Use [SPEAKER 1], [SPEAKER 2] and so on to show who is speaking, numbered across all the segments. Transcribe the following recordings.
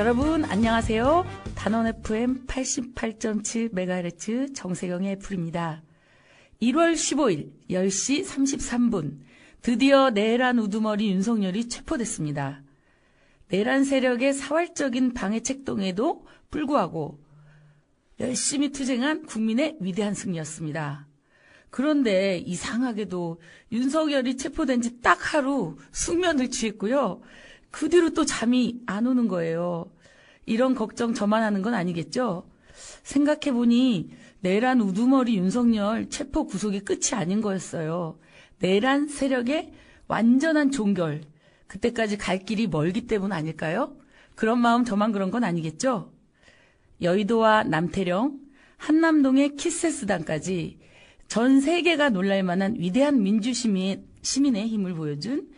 [SPEAKER 1] 여러분 안녕하세요. 단원 FM 88.7MHz 정세경의 애플입니다. 1월 15일 10시 33분 드디어 내란 우두머리 윤석열이 체포됐습니다. 내란 세력의 사활적인 방해 책동에도 불구하고 열심히 투쟁한 국민의 위대한 승리였습니다. 그런데 이상하게도 윤석열이 체포된 지 딱 하루 숙면을 취했고요. 그 뒤로 또 잠이 안 오는 거예요. 이런 걱정 저만 하는 건 아니겠죠? 생각해보니 내란 우두머리 윤석열 체포 구속이 끝이 아닌 거였어요. 내란 세력의 완전한 종결, 그때까지 갈 길이 멀기 때문 아닐까요? 그런 마음 저만 그런 건 아니겠죠? 여의도와 남태령, 한남동의 키세스단까지 전 세계가 놀랄만한 위대한 민주시민의 힘을 보여준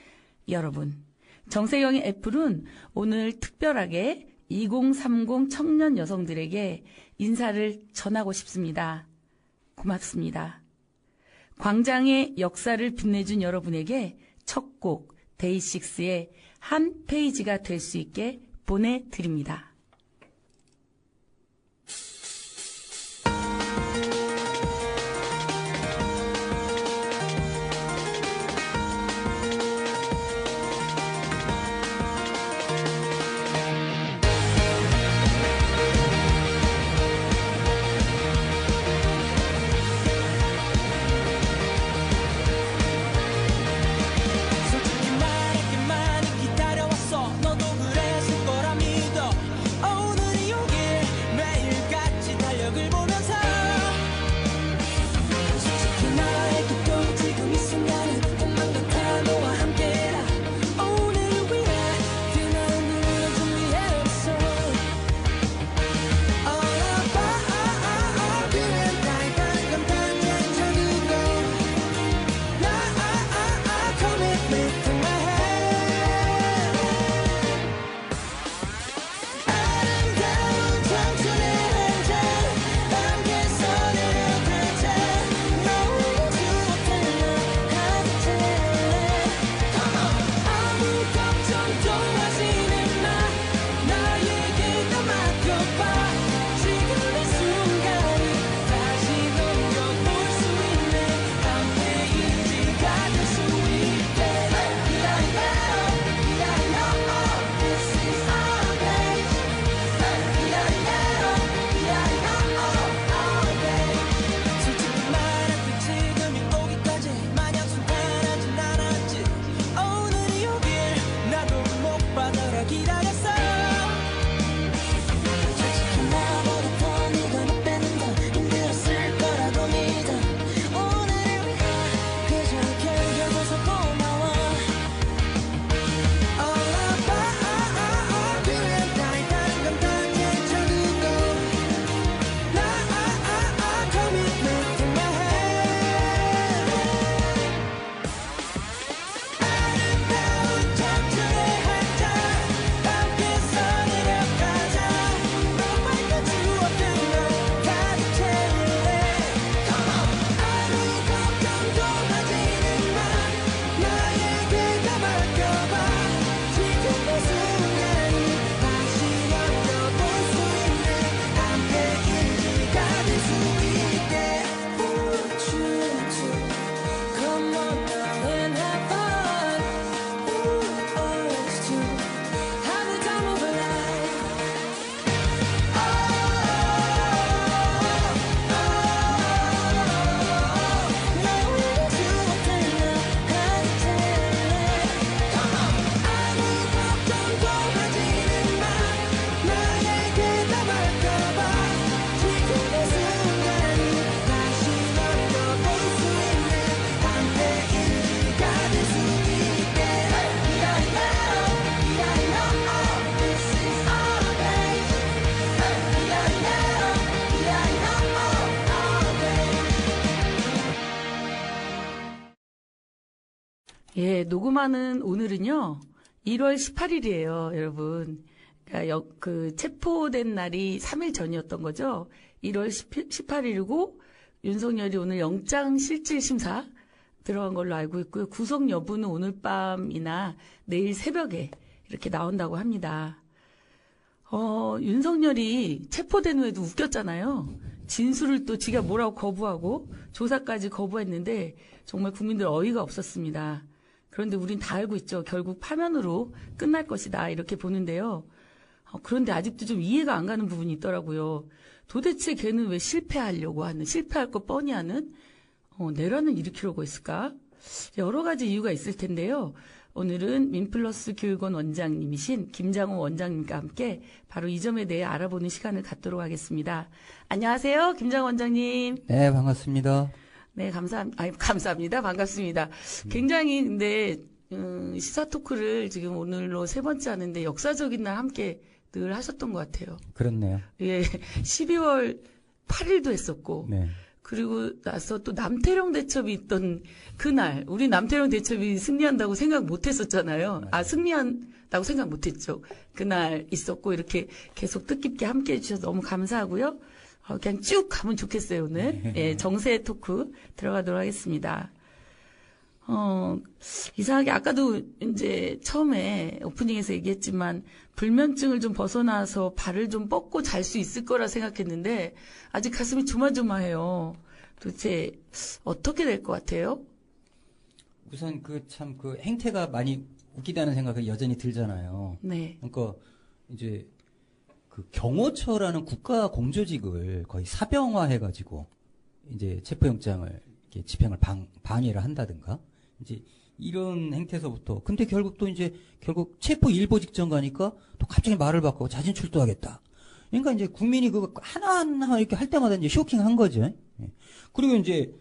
[SPEAKER 1] 여러분. 정세경의 애플은 오늘 특별하게 2030 청년 여성들에게 인사를 전하고 싶습니다. 고맙습니다. 광장의 역사를 빛내준 여러분에게 첫 곡 데이식스의 한 페이지가 될 수 있게 보내드립니다. 예, 녹음하는 오늘은요, 1월 18일이에요, 여러분. 그러니까 체포된 날이 3일 전이었던 거죠. 1월 18일이고, 윤석열이 오늘 영장실질심사 들어간 걸로 알고 있고요. 구속 여부는 오늘 밤이나 내일 새벽에 이렇게 나온다고 합니다. 윤석열이 체포된 후에도 웃겼잖아요. 진술을 또 지가 뭐라고 거부하고 조사까지 거부했는데 정말 국민들 어이가 없었습니다. 그런데 우린 다 알고 있죠. 결국 파면으로 끝날 것이다 이렇게 보는데요. 그런데 아직도 좀 이해가 안 가는 부분이 있더라고요. 도대체 걔는 왜 실패하려고 하는, 실패할 거 뻔히 하는 내란을 일으키려고 했을까? 여러 가지 이유가 있을 텐데요. 오늘은 민플러스 교육원 원장님이신 김장호 원장님과 함께 바로 이 점에 대해 알아보는 시간을 갖도록 하겠습니다. 안녕하세요. 김장호 원장님.
[SPEAKER 2] 네, 반갑습니다.
[SPEAKER 1] 네, 감사합니다. 반갑습니다. 굉장히 근데 시사 토크를 지금 오늘로 세 번째 하는데 역사적인 날 함께 늘 하셨던 것 같아요.
[SPEAKER 2] 그렇네요.
[SPEAKER 1] 예, 12월 8일도 했었고
[SPEAKER 2] 네.
[SPEAKER 1] 그리고 나서 또 남태령 대첩이 있던 그날 우리 남태령 대첩이 승리한다고 생각 못했었잖아요. 승리한다고 생각 못했죠. 그날 있었고 이렇게 계속 뜻깊게 함께해 주셔서 너무 감사하고요. 그냥 쭉 가면 좋겠어요 오늘. 예, 정세 토크 들어가도록 하겠습니다. 이상하게 아까도 이제 처음에 오프닝에서 얘기했지만 불면증을 좀 벗어나서 발을 좀 뻗고 잘 수 있을 거라 생각했는데 아직 가슴이 조마조마해요. 도대체 어떻게 될 것 같아요?
[SPEAKER 2] 우선 그 행태가 많이 웃기다는 생각이 여전히 들잖아요.
[SPEAKER 1] 네.
[SPEAKER 2] 그러니까 이제 그 경호처라는 국가 공조직을 거의 사병화해가지고 이제 체포영장을 이렇게 집행을 방해를 한다든가 이제 이런 행태에서부터 근데 결국 체포 일보 직전 가니까 또 갑자기 말을 바꾸고 자진 출두하겠다. 그러니까 이제 국민이 그거 하나하나 이렇게 할 때마다 이제 쇼킹한 거죠. 예. 그리고 이제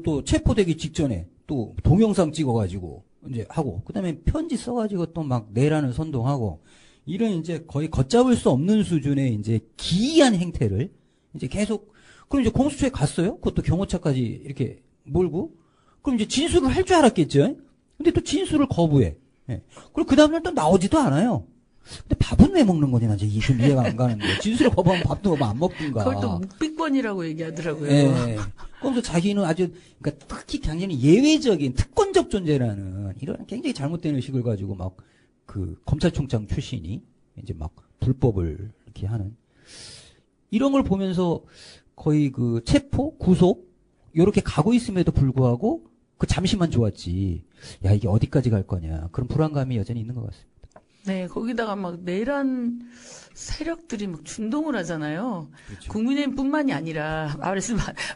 [SPEAKER 2] 또 체포되기 직전에 또 동영상 찍어가지고 이제 하고 그다음에 편지 써가지고 또 막 내란을 선동하고 이런 이제 거의 걷잡을 수 없는 수준의 이제 기이한 행태를 이제 계속 그럼 이제 공수처에 갔어요. 그것도 경호처까지 이렇게 몰고 그럼 이제 진술을 할 줄 알았겠죠. 근데 또 진술을 거부해. 예. 그리고 그 다음날 또 나오지도 않아요. 근데 밥은 왜 먹는 거냐, 이제 좀 이해가 안 가는데. 진술을 거부하면 밥도 안 먹든가.
[SPEAKER 1] 그걸 또 묵비권이라고 얘기하더라고요.
[SPEAKER 2] 예. 그러면서 자기는 아주, 그러니까 특히 굉장히 예외적인 특권적 존재라는 이런 굉장히 잘못된 의식을 가지고 막 검찰총장 출신이 이제 막 불법을 이렇게 하는 이런 걸 보면서 거의 체포, 구속, 요렇게 가고 있음에도 불구하고 잠시만 좋았지. 야, 이게 어디까지 갈 거냐. 그런 불안감이 여전히 있는 것 같습니다.
[SPEAKER 1] 네, 거기다가 막 내란 세력들이 막 준동을 하잖아요.
[SPEAKER 2] 그렇죠.
[SPEAKER 1] 국민의힘뿐만이 아니라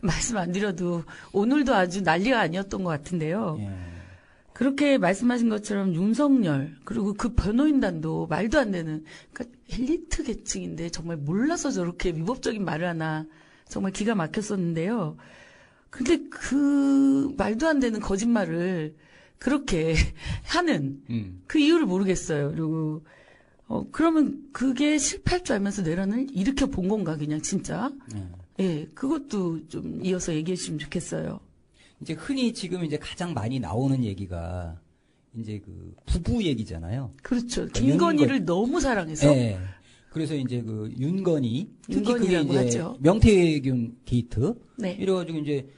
[SPEAKER 1] 말씀 안 드려도 오늘도 아주 난리가 아니었던 것 같은데요.
[SPEAKER 2] 예.
[SPEAKER 1] 그렇게 말씀하신 것처럼 윤석열 그리고 그 변호인단도 말도 안 되는 그러니까 엘리트 계층인데 정말 몰라서 저렇게 위법적인 말을 하나 정말 기가 막혔었는데요. 근데 그 말도 안 되는 거짓말을 그렇게 하는 그 이유를 모르겠어요. 그리고 그러면 그게 실패할 줄 알면서 내란을 일으켜 본 건가 그냥 진짜? 예, 그것도 좀 이어서 얘기해 주시면 좋겠어요.
[SPEAKER 2] 이제 흔히 지금 이제 가장 많이 나오는 얘기가 이제 부부 얘기잖아요.
[SPEAKER 1] 그렇죠. 김건희를 너무 사랑해서.
[SPEAKER 2] 네. 그래서 이제 윤건희, 특히 그게 이제
[SPEAKER 1] 하죠.
[SPEAKER 2] 명태균 게이트.
[SPEAKER 1] 네.
[SPEAKER 2] 이래가지고 이제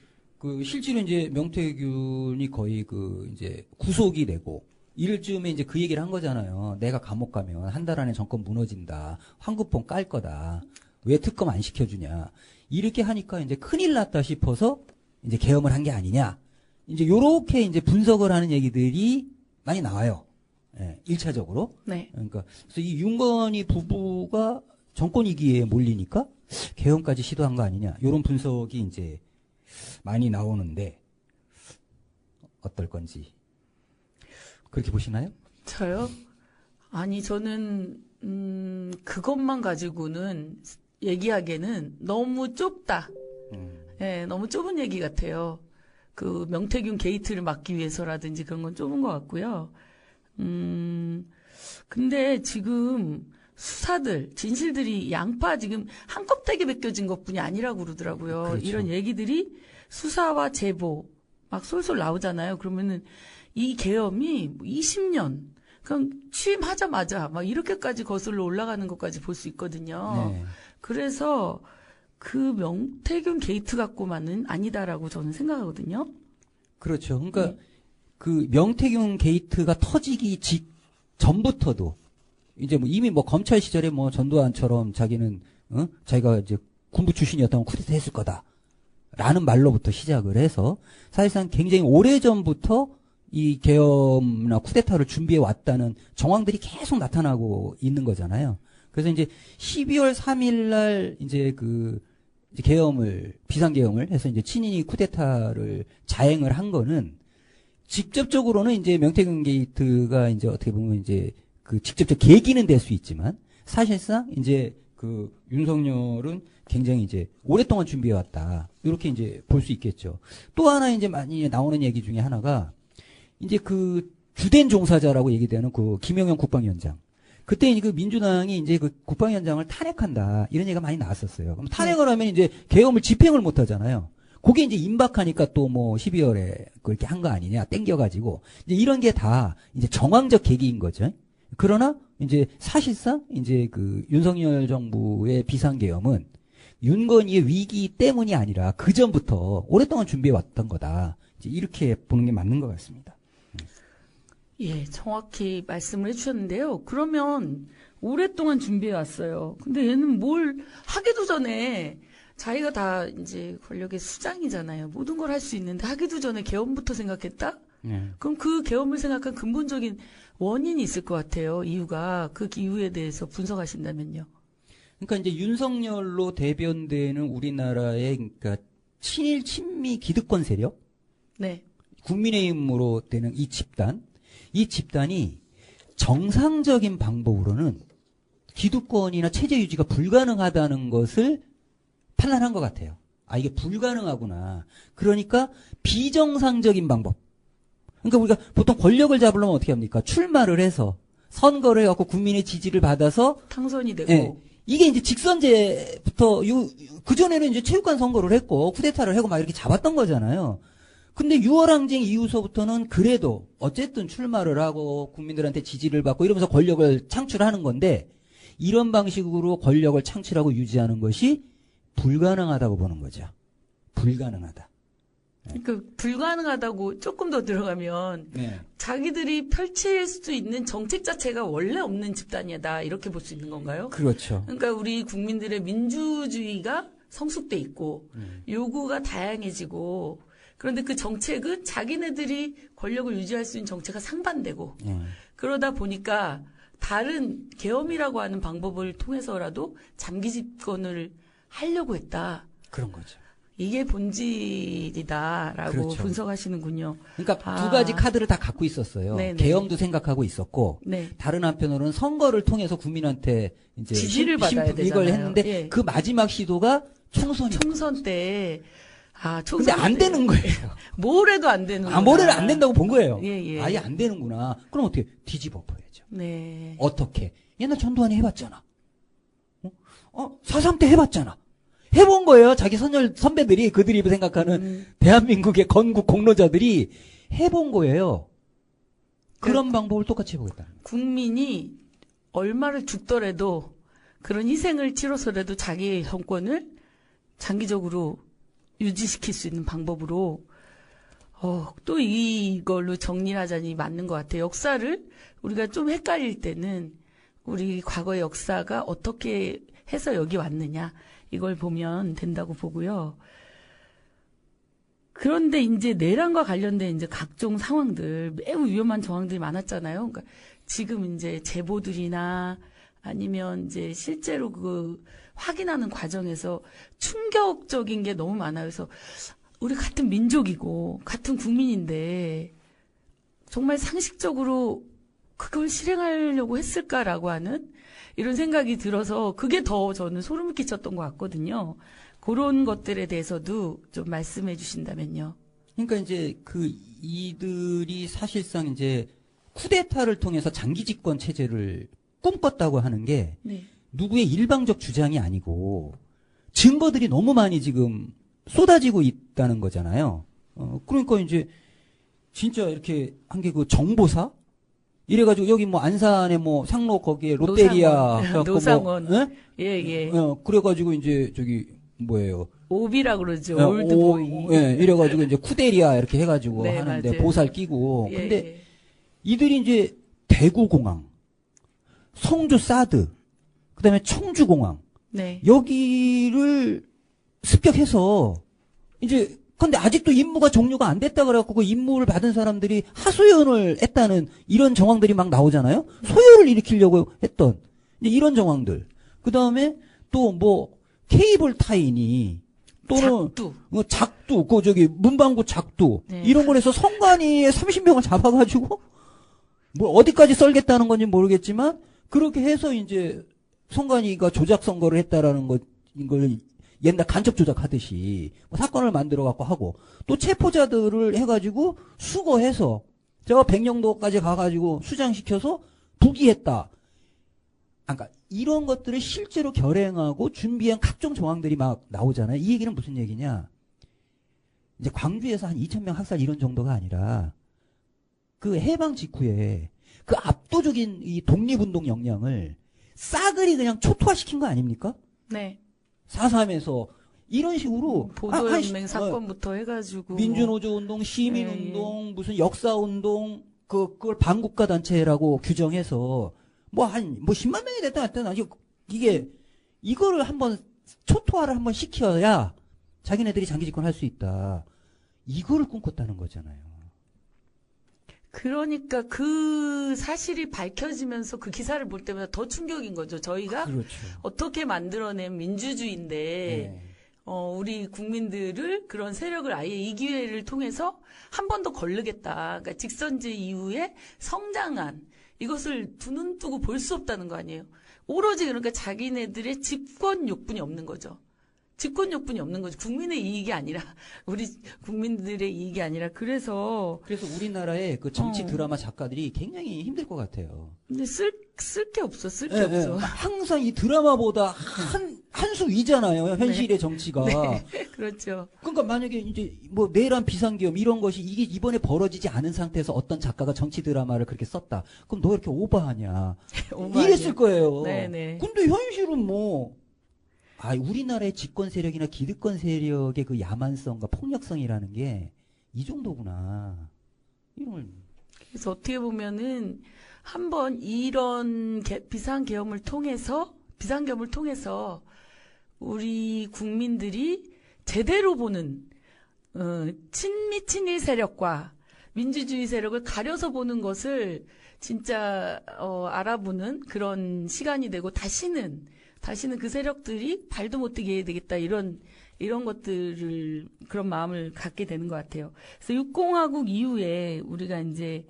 [SPEAKER 2] 실제로 이제 명태균이 거의 이제 구속이 되고 이럴 즈음에 이제 그 얘기를 한 거잖아요. 내가 감옥 가면 한 달 안에 정권 무너진다. 황급봉 깔 거다. 왜 특검 안 시켜주냐. 이렇게 하니까 이제 큰일 났다 싶어서 이제 계엄을 한 게 아니냐. 이제 요렇게 이제 분석을 하는 얘기들이 많이 나와요. 예, 1차적으로.
[SPEAKER 1] 네.
[SPEAKER 2] 그러니까 그래서 이 윤건희 부부가 정권 위기에 몰리니까 계엄까지 시도한 거 아니냐. 요런 분석이 이제 많이 나오는데 어떨 건지 그렇게 보시나요?
[SPEAKER 1] 저요? 아니 저는 그것만 가지고는 얘기하기에는 너무 좁다. 예, 너무 좁은 얘기 같아요. 명태균 게이트를 막기 위해서라든지 그런 건 좁은 것 같고요. 근데 지금 수사들, 진실들이 양파 지금 한 껍데기 벗겨진 것뿐이 아니라고 그러더라고요.
[SPEAKER 2] 그렇죠.
[SPEAKER 1] 이런 얘기들이 수사와 제보 막 솔솔 나오잖아요. 그러면은 이 계엄이 20년 그냥 취임하자마자 막 이렇게까지 거슬러 올라가는 것까지 볼 수 있거든요.
[SPEAKER 2] 네.
[SPEAKER 1] 그래서 명태균 게이트 갖고만은 아니다라고 저는 생각하거든요.
[SPEAKER 2] 그렇죠. 그러니까 명태균 게이트가 터지기 전부터도 이제 뭐 이미 뭐 검찰 시절에 뭐 전두환처럼 자기는 자기가 이제 군부 출신이었다면 쿠데타 했을 거다라는 말로부터 시작을 해서 사실상 굉장히 오래전부터 이 계엄이나 쿠데타를 준비해 왔다는 정황들이 계속 나타나고 있는 거잖아요. 그래서 이제 12월 3일 날 이제 이제 계엄을 비상계엄을 해서 이제 친인이 쿠데타를 자행을 한 거는 직접적으로는 이제 명태균 게이트가 이제 어떻게 보면 이제 직접적 계기는 될 수 있지만 사실상 이제 윤석열은 굉장히 이제 오랫동안 준비해 왔다. 이렇게 이제 볼 수 있겠죠. 또 하나 이제 많이 나오는 얘기 중에 하나가 이제 주된 종사자라고 얘기되는 김영현 국방위원장. 그때 이제 민주당이 이제 국방위원장을 탄핵한다. 이런 얘기가 많이 나왔었어요. 그럼 탄핵을 하면 이제 계엄을 집행을 못 하잖아요. 그게 이제 임박하니까 또 뭐 12월에 그렇게 한 거 아니냐. 땡겨가지고. 이제 이런 게 다 이제 정황적 계기인 거죠. 그러나 이제 사실상 이제 윤석열 정부의 비상계엄은 윤건희의 위기 때문이 아니라 그 전부터 오랫동안 준비해 왔던 거다. 이제 이렇게 보는 게 맞는 것 같습니다.
[SPEAKER 1] 예, 정확히 말씀을 해주셨는데요. 그러면 오랫동안 준비해 왔어요. 근데 얘는 뭘 하기도 전에 자기가 다 이제 권력의 수장이잖아요. 모든 걸 할 수 있는데 하기도 전에 계엄부터 생각했다? 그럼 그 계엄을 생각한 근본적인 원인이 있을 것 같아요. 이유가 그 이유에 대해서 분석하신다면요.
[SPEAKER 2] 그러니까 이제 윤석열로 대변되는 우리나라의 그러니까 친일 친미 기득권 세력,
[SPEAKER 1] 네,
[SPEAKER 2] 국민의힘으로 되는 이 집단이 정상적인 방법으로는 기득권이나 체제 유지가 불가능하다는 것을 판단한 것 같아요. 아, 이게 불가능하구나. 그러니까 비정상적인 방법. 그러니까 우리가 보통 권력을 잡으려면 어떻게 합니까? 출마를 해서 선거를 해갖고 국민의 지지를 받아서
[SPEAKER 1] 당선이 되고.
[SPEAKER 2] 예, 이게 이제 직선제부터 그전에는 이제 체육관 선거를 했고 쿠데타를 하고 막 이렇게 잡았던 거잖아요. 근데 6월 항쟁 이후서부터는 그래도 어쨌든 출마를 하고 국민들한테 지지를 받고 이러면서 권력을 창출하는 건데 이런 방식으로 권력을 창출하고 유지하는 것이 불가능하다고 보는 거죠. 불가능하다.
[SPEAKER 1] 그러니까 불가능하다고 조금 더 들어가면
[SPEAKER 2] 네.
[SPEAKER 1] 자기들이 펼칠 수 있는 정책 자체가 원래 없는 집단이다 이렇게 볼 수 있는 건가요?
[SPEAKER 2] 그렇죠.
[SPEAKER 1] 그러니까 우리 국민들의 민주주의가 성숙돼 있고 요구가 다양해지고 그런데 그 정책은 자기네들이 권력을 유지할 수 있는 정책과 상반되고 그러다 보니까 다른 계엄이라고 하는 방법을 통해서라도 장기 집권을 하려고 했다.
[SPEAKER 2] 그런 거죠.
[SPEAKER 1] 이게 본질이다라고
[SPEAKER 2] 그렇죠.
[SPEAKER 1] 분석하시는군요.
[SPEAKER 2] 그러니까 두 가지 카드를 다 갖고 있었어요.
[SPEAKER 1] 네네.
[SPEAKER 2] 계엄도 생각하고 있었고
[SPEAKER 1] 네.
[SPEAKER 2] 다른 한편으로는 선거를 통해서 국민한테 이제
[SPEAKER 1] 지지를 받아야
[SPEAKER 2] 이걸
[SPEAKER 1] 되잖아요.
[SPEAKER 2] 했는데
[SPEAKER 1] 예.
[SPEAKER 2] 그 마지막 시도가 총선이었어요.
[SPEAKER 1] 총선 때
[SPEAKER 2] 근데 안 되는 거예요.
[SPEAKER 1] 뭘 해도 안 되는 거예요.
[SPEAKER 2] 뭘 해도 안 된다고 본 거예요.
[SPEAKER 1] 예, 예.
[SPEAKER 2] 아예 안 되는구나. 그럼 어떻게 뒤집어 엎어야죠.
[SPEAKER 1] 네.
[SPEAKER 2] 어떻게? 옛날 전두환이 해봤잖아. 4.3 때 해봤잖아. 해본 거예요. 자기 선배들이 그들이 생각하는 대한민국의 건국 공로자들이 해본 거예요. 그런 방법을 똑같이 해보겠다.
[SPEAKER 1] 국민이 얼마를 죽더라도 그런 희생을 치러서라도 자기의 정권을 장기적으로 유지시킬 수 있는 방법으로 또 이걸로 정리하자니 맞는 것 같아요. 역사를 우리가 좀 헷갈릴 때는 우리 과거의 역사가 어떻게 해서 여기 왔느냐 이걸 보면 된다고 보고요. 그런데 이제 내란과 관련된 이제 각종 상황들 매우 위험한 정황들이 많았잖아요. 그러니까 지금 이제 제보들이나 아니면 이제 실제로 확인하는 과정에서 충격적인 게 너무 많아요. 그래서 우리 같은 민족이고 같은 국민인데 정말 상식적으로 그걸 실행하려고 했을까라고 하는 이런 생각이 들어서 그게 더 저는 소름을 끼쳤던 것 같거든요. 그런 것들에 대해서도 좀 말씀해 주신다면요.
[SPEAKER 2] 그러니까 이제 이들이 사실상 이제 쿠데타를 통해서 장기 집권 체제를 꿈꿨다고 하는 게
[SPEAKER 1] 네.
[SPEAKER 2] 누구의 일방적 주장이 아니고 증거들이 너무 많이 지금 쏟아지고 있다는 거잖아요. 그러니까 이제 진짜 이렇게 한 게 정보사 이래가지고 여기 뭐 안산에 뭐 상로 거기에 롯데리아
[SPEAKER 1] 노상원
[SPEAKER 2] 뭐,
[SPEAKER 1] 예.
[SPEAKER 2] 그래가지고 이제 저기 뭐예요?
[SPEAKER 1] 오비라 그러죠. 올드보이.
[SPEAKER 2] 이래가지고 이제 쿠데리아 이렇게 해가지고
[SPEAKER 1] 네,
[SPEAKER 2] 하는데
[SPEAKER 1] 맞아요.
[SPEAKER 2] 보살 끼고. 근데
[SPEAKER 1] 예.
[SPEAKER 2] 이들이 이제 대구공항, 성주 사드, 그다음에 청주공항
[SPEAKER 1] 네.
[SPEAKER 2] 여기를 습격해서 이제 근데 아직도 임무가 종료가 안 됐다 그래갖고 그 임무를 받은 사람들이 하소연을 했다는 이런 정황들이 막 나오잖아요. 소요를 일으키려고 했던 이제 이런 정황들. 그 다음에 또 뭐 케이블 타인이 또는 작두, 그 저기 문방구 작두
[SPEAKER 1] 네.
[SPEAKER 2] 이런 걸 해서 성관이의 30명을 잡아가지고 뭐 어디까지 썰겠다는 건지 모르겠지만 그렇게 해서 이제 성관이가 조작 선거를 했다라는 걸 옛날 간첩 조작하듯이 뭐 사건을 만들어 갖고 하고 또 체포자들을 해가지고 수거해서 제가 백령도까지 가가지고 수장시켜서 부기했다. 그러니까 이런 것들을 실제로 결행하고 준비한 각종 정황들이 막 나오잖아요. 이 얘기는 무슨 얘기냐? 이제 광주에서 한 2,000명 학살 이런 정도가 아니라 그 해방 직후에 그 압도적인 이 독립운동 역량을 싸그리 그냥 초토화시킨 거 아닙니까?
[SPEAKER 1] 네.
[SPEAKER 2] 4.3에서 이런 식으로
[SPEAKER 1] 보도연맹 사건부터 해가지고
[SPEAKER 2] 민주노조 운동, 시민운동, 무슨 역사운동 그걸 반국가 단체라고 규정해서 뭐 10만 명이 됐다 했다 이게 이거를 한번 초토화를 한번 시켜야 자기네들이 장기 집권할 수 있다. 이거를 꿈꿨다는 거잖아요.
[SPEAKER 1] 그러니까 그 사실이 밝혀지면서 그 기사를 볼 때마다 더 충격인 거죠. 저희가
[SPEAKER 2] 그렇죠.
[SPEAKER 1] 어떻게 만들어낸 민주주의인데
[SPEAKER 2] 네.
[SPEAKER 1] 우리 국민들을 그런 세력을 아예 이 기회를 통해서 한 번 더 거르겠다. 그러니까 직선제 이후에 성장한 이것을 두 눈 뜨고 볼 수 없다는 거 아니에요. 오로지 그러니까 자기네들의 집권 욕분이 없는 거죠. 집권 욕분이 없는 거죠. 국민의 이익이 아니라 우리 국민들의 이익이 아니라 그래서
[SPEAKER 2] 우리나라의 그 정치 드라마 작가들이 굉장히 힘들 것 같아요.
[SPEAKER 1] 근데 쓸 게 없어. 쓸 게 없어.
[SPEAKER 2] 항상 이 드라마보다 한 수 위잖아요. 현실의
[SPEAKER 1] 네.
[SPEAKER 2] 정치가.
[SPEAKER 1] 네. 그렇죠.
[SPEAKER 2] 그러니까 만약에 이제 뭐 내란 비상계엄 이런 것이 이게 이번에 벌어지지 않은 상태에서 어떤 작가가 정치 드라마를 그렇게 썼다. 그럼 너 이렇게 오버하냐? 이랬을 거예요.
[SPEAKER 1] 네네.
[SPEAKER 2] 근데 현실은 우리나라의 집권 세력이나 기득권 세력의 그 야만성과 폭력성이라는 게 이 정도구나.
[SPEAKER 1] 그래서 어떻게 보면은 한번 이런 비상계엄을 통해서 우리 국민들이 제대로 보는 친미 친일 세력과 민주주의 세력을 가려서 보는 것을 진짜 알아보는 그런 시간이 되고 다시는 그 세력들이 발도 못 뛰게 해야 되겠다 이런 것들을 그런 마음을 갖게 되는 것 같아요. 그래서 육공화국 이후에 우리가 이제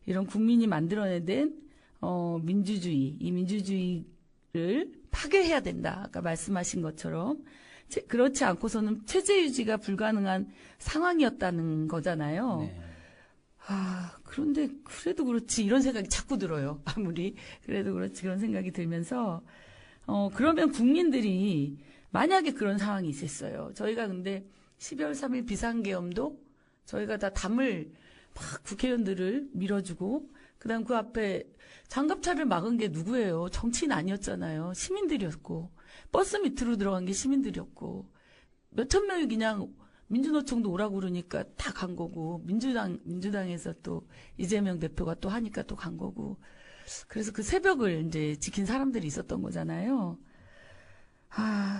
[SPEAKER 1] 이런 국민이 만들어낸 민주주의, 이 민주주의를 파괴해야 된다. 아까 말씀하신 것처럼 그렇지 않고서는 체제 유지가 불가능한 상황이었다는 거잖아요.
[SPEAKER 2] 네.
[SPEAKER 1] 그런데 그래도 그렇지 이런 생각이 자꾸 들어요. 아무리 그래도 그렇지 그런 생각이 들면서 그러면 국민들이 만약에 그런 상황이 있었어요. 저희가 근데 12월 3일 비상계엄도 저희가 다 담을 막 국회의원들을 밀어주고 그다음 그 앞에 장갑차를 막은 게 누구예요? 정치인 아니었잖아요. 시민들이었고 버스 밑으로 들어간 게 시민들이었고 몇천 명이 그냥 민주노총도 오라고 그러니까 다 간 거고 민주당에서 또 이재명 대표가 또 하니까 또 간 거고 그래서 그 새벽을 이제 지킨 사람들이 있었던 거잖아요.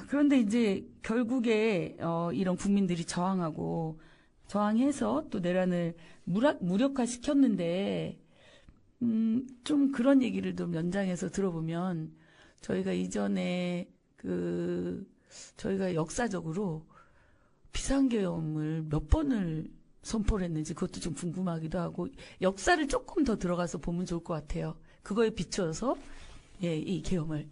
[SPEAKER 1] 그런데 이제 결국에 이런 국민들이 저항해서 또 내란을 무력화시켰는데 좀 그런 얘기를 좀 연장해서 들어보면 저희가 이전에 저희가 역사적으로 비상계엄을 몇 번을 선포를 했는지 그것도 좀 궁금하기도 하고 역사를 조금 더 들어가서 보면 좋을 것 같아요. 그거에 비춰서 이 계엄을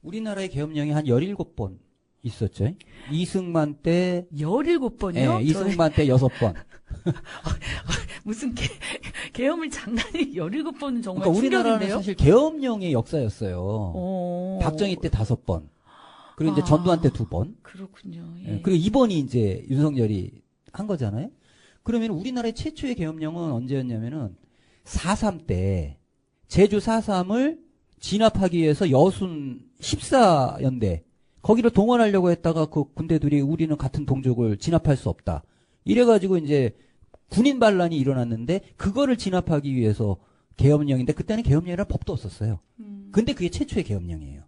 [SPEAKER 2] 우리나라의 계엄령이 한 17번 있었죠. 이승만 때
[SPEAKER 1] 17번이요?
[SPEAKER 2] 네, 이승만 때 6번.
[SPEAKER 1] 무슨 계엄을 장난이 17번은 정말
[SPEAKER 2] 그러니까 우리나라는
[SPEAKER 1] 충격인데요?
[SPEAKER 2] 사실 계엄령의 역사였어요. 박정희 때 5번. 그리고 이제 전두환 때 2번.
[SPEAKER 1] 그렇군요.
[SPEAKER 2] 예. 그리고 이번이 이제 윤석열이 한 거잖아요. 그러면 우리나라의 최초의 계엄령은 언제였냐면은 4.3 때 제주 4.3을 진압하기 위해서 여순 14연대 거기를 동원하려고 했다가 그 군대들이 우리는 같은 동족을 진압할 수 없다. 이래가지고 이제 군인 반란이 일어났는데 그거를 진압하기 위해서 계엄령인데 그때는 계엄령이라는 법도 없었어요. 근데 그게 최초의 계엄령이에요.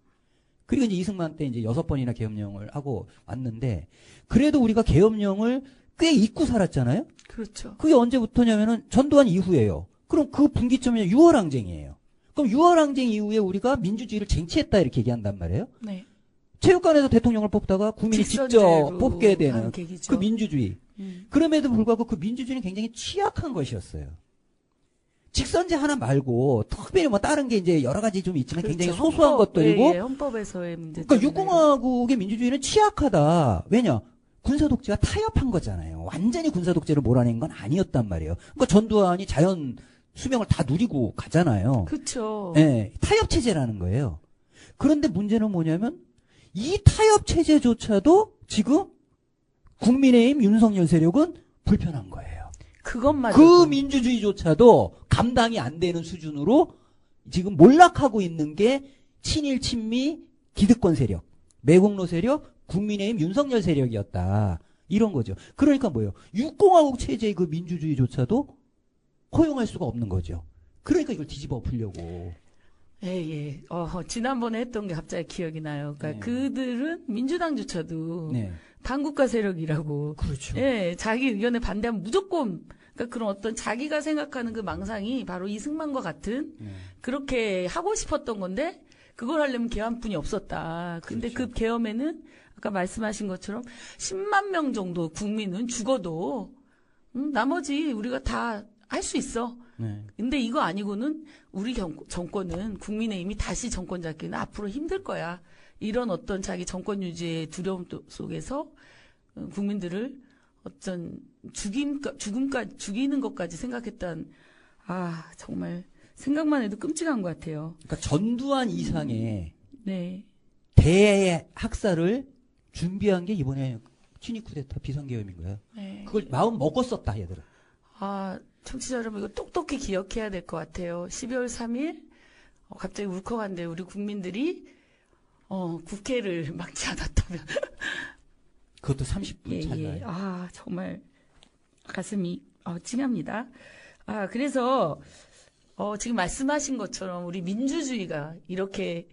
[SPEAKER 2] 그리고 이제 이승만 때 이제 6번이나 계엄령을 하고 왔는데, 그래도 우리가 계엄령을 꽤 잊고 살았잖아요?
[SPEAKER 1] 그렇죠.
[SPEAKER 2] 그게 언제부터냐면은 전두환 이후예요. 그럼 그 분기점이 6월항쟁이에요. 그럼 6월항쟁 이후에 우리가 민주주의를 쟁취했다 이렇게 얘기한단 말이에요.
[SPEAKER 1] 네.
[SPEAKER 2] 체육관에서 대통령을 뽑다가 국민이 직접
[SPEAKER 1] 직선제로
[SPEAKER 2] 뽑게
[SPEAKER 1] 한
[SPEAKER 2] 되는
[SPEAKER 1] 계기죠.
[SPEAKER 2] 그 민주주의. 그럼에도 불구하고 그 민주주의는 굉장히 취약한 것이었어요. 직선제 하나 말고 특별히 뭐 다른 게 이제 여러 가지 좀 있지만
[SPEAKER 1] 그렇죠.
[SPEAKER 2] 굉장히 소소한 것들이고.
[SPEAKER 1] 예, 헌법에서의 문제.
[SPEAKER 2] 그러니까 육공화국의 민주주의는 취약하다. 왜냐? 군사독재가 타협한 거잖아요. 완전히 군사독재를 몰아낸 건 아니었단 말이에요. 그러니까 전두환이 자연 수명을 다 누리고 가잖아요.
[SPEAKER 1] 그렇죠.
[SPEAKER 2] 네, 타협 체제라는 거예요. 그런데 문제는 뭐냐면 이 타협 체제조차도 지금 국민의힘 윤석열 세력은 불편한 거예요.
[SPEAKER 1] 그것마저
[SPEAKER 2] 그 민주주의조차도 감당이 안 되는 수준으로 지금 몰락하고 있는 게 친일 친미 기득권 세력, 매국노 세력, 국민의힘 윤석열 세력이었다. 이런 거죠. 그러니까 뭐예요? 육공화국 체제의 그 민주주의조차도 허용할 수가 없는 거죠. 그러니까 이걸 뒤집어 엎으려고.
[SPEAKER 1] 예. 지난번에 했던 게 갑자기 기억이 나요. 그러니까
[SPEAKER 2] 네.
[SPEAKER 1] 그들은 민주당조차도
[SPEAKER 2] 네.
[SPEAKER 1] 반국가 세력이라고.
[SPEAKER 2] 그렇죠.
[SPEAKER 1] 예, 자기 의견에 반대하면 무조건, 그러니까 그런 어떤 자기가 생각하는 그 망상이 바로 이승만과 같은 그렇게 하고 싶었던 건데 그걸 하려면 계엄뿐이 없었다. 근데
[SPEAKER 2] 그렇죠.
[SPEAKER 1] 그 계엄에는 아까 말씀하신 것처럼 10만 명 정도 국민은 죽어도 나머지 우리가 다 할 수 있어.
[SPEAKER 2] 네.
[SPEAKER 1] 근데 이거 아니고는 우리 정권은 국민의힘이 다시 정권 잡기는 앞으로 힘들 거야. 이런 어떤 자기 정권 유지의 두려움 속에서 국민들을 어떤 죽이는 것까지 생각했던, 정말 생각만 해도 끔찍한 것 같아요.
[SPEAKER 2] 그러니까 전두환 이상의
[SPEAKER 1] 네.
[SPEAKER 2] 대학살을 준비한 게 이번에 친위 쿠데타 비상계엄인 거예요.
[SPEAKER 1] 네.
[SPEAKER 2] 그걸 마음 먹었었다, 얘들은.
[SPEAKER 1] 청취자 여러분, 이거 똑똑히 기억해야 될 것 같아요. 12월 3일, 갑자기 울컥한데, 우리 국민들이, 국회를 막지 않았다면.
[SPEAKER 2] 그것도 30분
[SPEAKER 1] 예.
[SPEAKER 2] 찰나에.
[SPEAKER 1] 정말, 가슴이, 찡합니다. 그래서, 지금 말씀하신 것처럼, 우리 민주주의가 이렇게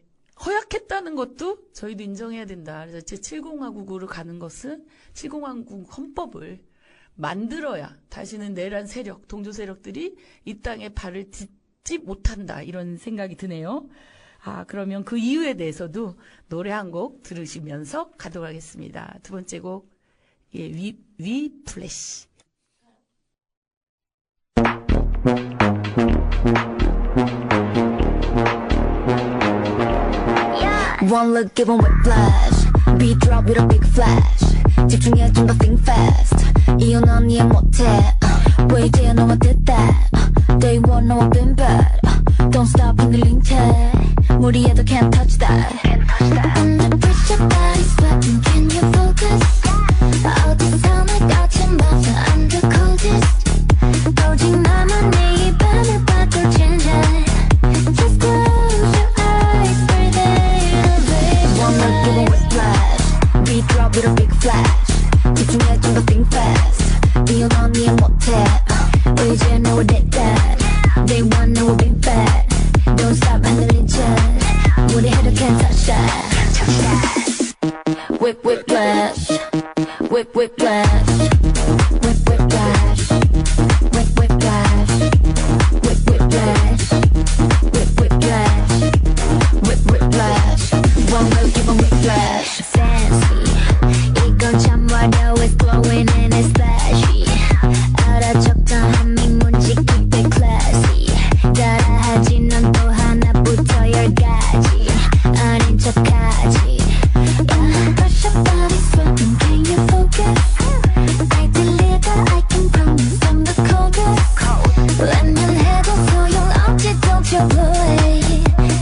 [SPEAKER 1] 허약했다는 것도 저희도 인정해야 된다. 그래서 제7공화국으로 가는 것은 7공화국 헌법을 만들어야 다시는 내란 세력, 동조 세력들이 이 땅에 발을 딛지 못한다. 이런 생각이 드네요. 그러면 그 이유에 대해서도 노래 한 곡 들으시면서 가도록 하겠습니다. 두 번째 곡, 위 플래시.
[SPEAKER 3] One look, give 'em whiplash. Beat drop with a big flash. 집중해 좀 더 think fast. 이혼 언니 못해. 왜 이제 너만 됐다. Day one 너와 been bad. Don't stop 흔들린 채. 무리해도 can't touch that. Under pressure, body sweating. Can you focus? 어디서 날 꽂힌 밤새 I'm the coldest. 오직 나만 네 입안을 바꿀 change it. Just close your eyes, breathe in. One look, give 'em whiplash. Beat drop with a big flash. 집중해 좀 더 think fast. 이혼 언니 못해. 이제 너와 됐다. Day one 너와 big bad. Don't stop 흔들린 채. 무리해도 can't touch that. Whip whiplash. Whip whiplash. Whip whiplash. Whip whiplash. Whip whiplash. Whip whiplash. Whip whiplash. One will give 'em whiplash. Fancy. 이건 참 화려해. It's glowing and it's flashy. 알아적당한 민문지 keep it classy. 따라하지 넌 또 하나부터 10가지. 아닌 척하지. Brush your body sweating. Can you focus? I deliver. I can promise I'm the coldest. 웬만해도 소용없지. Don't you play.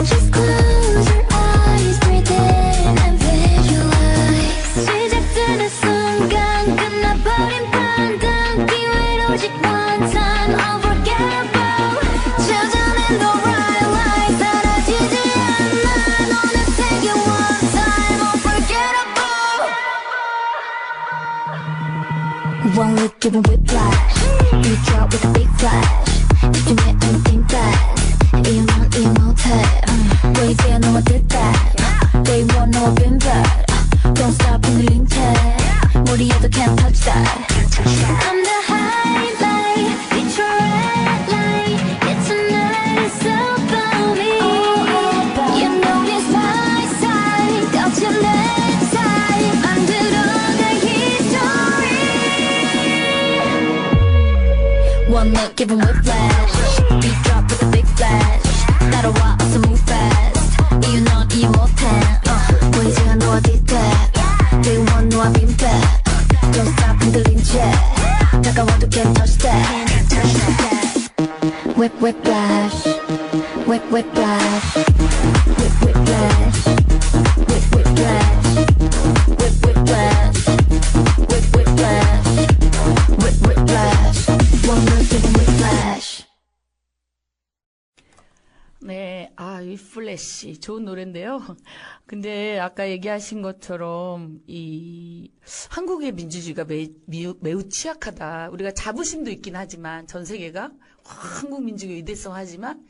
[SPEAKER 3] Just close your eyes. Breathe in and visualize. 시작되는 순간 끝나버린 판단. 기회는 오직 one time. Unforgettable. 찾아낸 the right light. 사라지지 않아. 너는 take it one time. Unforgettable. One look, give 'em whiplash. You drop with a big flash. 집중해 and think fast. 이유는 이 못해. 왜 이제 give 'em whiplash. Beat drop with a big flash. 따라와 어서 move fast. 이유 넌 이해 못해. 보이지 않아 너와 뒤태. Day one 너와 빈패. Don't stop 흔들린 채. 다가와도 can't touch that. Whiplash. Whiplash. Whiplash. Whiplash. Whiplash. Whiplash. Whiplash. One more give 'em whiplash.
[SPEAKER 1] 네, 이 플래시 좋은 노래인데요. 근데 아까 얘기하신 것처럼 이 한국의 민주주의가 매우 취약하다. 우리가 자부심도 있긴 하지만 전 세계가 한국 민주주의 위대성 하지만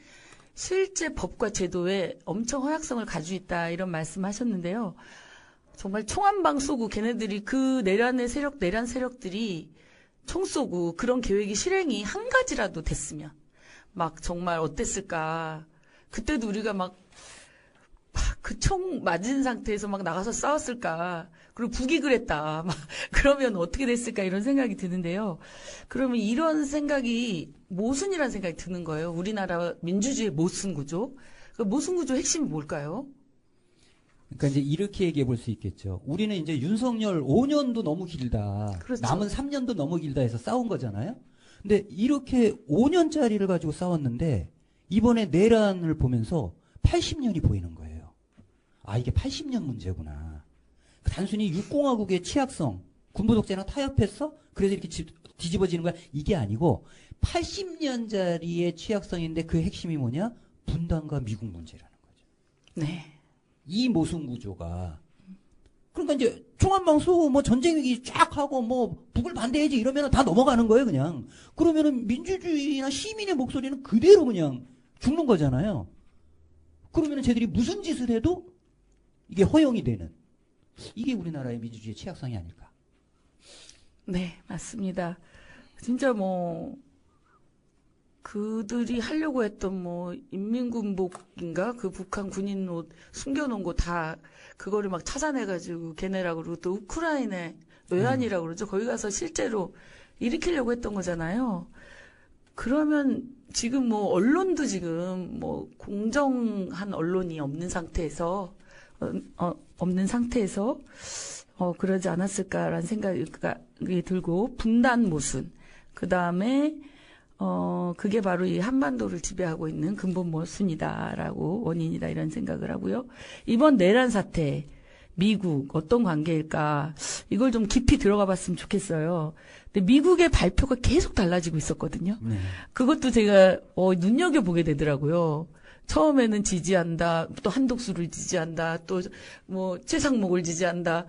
[SPEAKER 1] 실제 법과 제도에 엄청 허약성을 가지고 있다 이런 말씀하셨는데요. 정말 총 한 방 쏘고 걔네들이 그 내란 세력들이 총 쏘고 그런 계획이 실행이 한 가지라도 됐으면 막 정말 어땠을까. 그때도 우리가 막 그 총 맞은 상태에서 막 나가서 싸웠을까. 그리고 북익을 했다. 막 그러면 어떻게 됐을까 이런 생각이 드는데요. 그러면 이런 생각이 모순이라는 생각이 드는 거예요. 우리나라 민주주의의 모순 구조. 그 모순 구조 핵심이 뭘까요?
[SPEAKER 2] 그러니까 이제 이렇게 얘기해 볼 수 있겠죠. 우리는 이제 윤석열 5년도 너무 길다.
[SPEAKER 1] 그렇죠.
[SPEAKER 2] 남은 3년도 너무 길다 해서 싸운 거잖아요. 근데 이렇게 5년짜리를 가지고 싸웠는데 이번에 내란을 보면서 80년이 보이는 거예요. 이게 80년 문제구나. 단순히 육공화국의 취약성, 군부 독재랑 타협했어? 그래서 이렇게 뒤집어지는 거야? 이게 아니고 80년짜리의 취약성인데 그 핵심이 뭐냐? 분단과 미국 문제라는 거죠.
[SPEAKER 1] 네.
[SPEAKER 2] 이 모순 구조가 그러니까 이제 총한방 쏘고 뭐 전쟁 위기 쫙 하고 뭐 북을 반대해야지 이러면 다 넘어가는 거예요 그냥. 그러면은 민주주의나 시민의 목소리는 그대로 그냥 죽는 거잖아요. 그러면은 쟤들이 무슨 짓을 해도 이게 허용이 되는 이게 우리나라의 민주주의의 취약성이 아닐까.
[SPEAKER 1] 네, 맞습니다. 진짜 뭐 그들이 하려고 했던 뭐 인민군복인가 그 북한 군인 옷 숨겨놓은 거 다 그거를 막 찾아내가지고 걔네라고 그러고 또 우크라이나 외환이라고 그러죠. 거기 가서 실제로 일으키려고 했던 거잖아요. 그러면 지금 뭐 언론도 지금 뭐 공정한 언론이 없는 상태에서 그러지 않았을까라는 생각이 들고 분단 모순 그 다음에 그게 바로 이 한반도를 지배하고 있는 근본 모순이다라고 원인이다 이런 생각을 하고요. 이번 내란 사태 미국 어떤 관계일까 이걸 좀 깊이 들어가 봤으면 좋겠어요. 근데 미국의 발표가 계속 달라지고 있었거든요.
[SPEAKER 2] 네.
[SPEAKER 1] 그것도 제가 눈여겨보게 되더라고요. 처음에는 지지한다, 또 한독수를 지지한다, 또 뭐 최상목을 지지한다,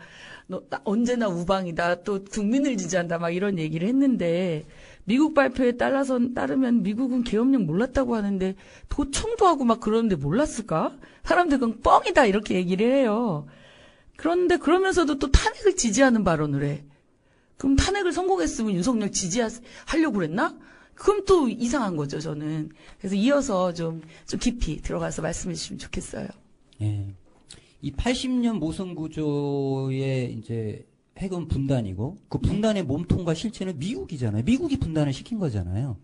[SPEAKER 1] 언제나 우방이다, 또 국민을 지지한다, 막 이런 얘기를 했는데 미국 발표에 따르면 미국은 계엄령 몰랐다고 하는데 도청도 하고 막 그러는데 몰랐을까? 사람들 그건 뻥이다 이렇게 얘기를 해요. 그런데 그러면서도 또 탄핵을 지지하는 발언을 해. 그럼 탄핵을 성공했으면 윤석열 지지하려고 그랬나? 그럼 또 이상한 거죠, 저는. 그래서 이어서 좀 깊이 들어가서 말씀해 주시면 좋겠어요.
[SPEAKER 2] 예. 이 80년 모순 구조의 이제 핵은 분단이고 그 분단의 몸통과 실체는 미국이잖아요. 미국이 분단을 시킨 거잖아요.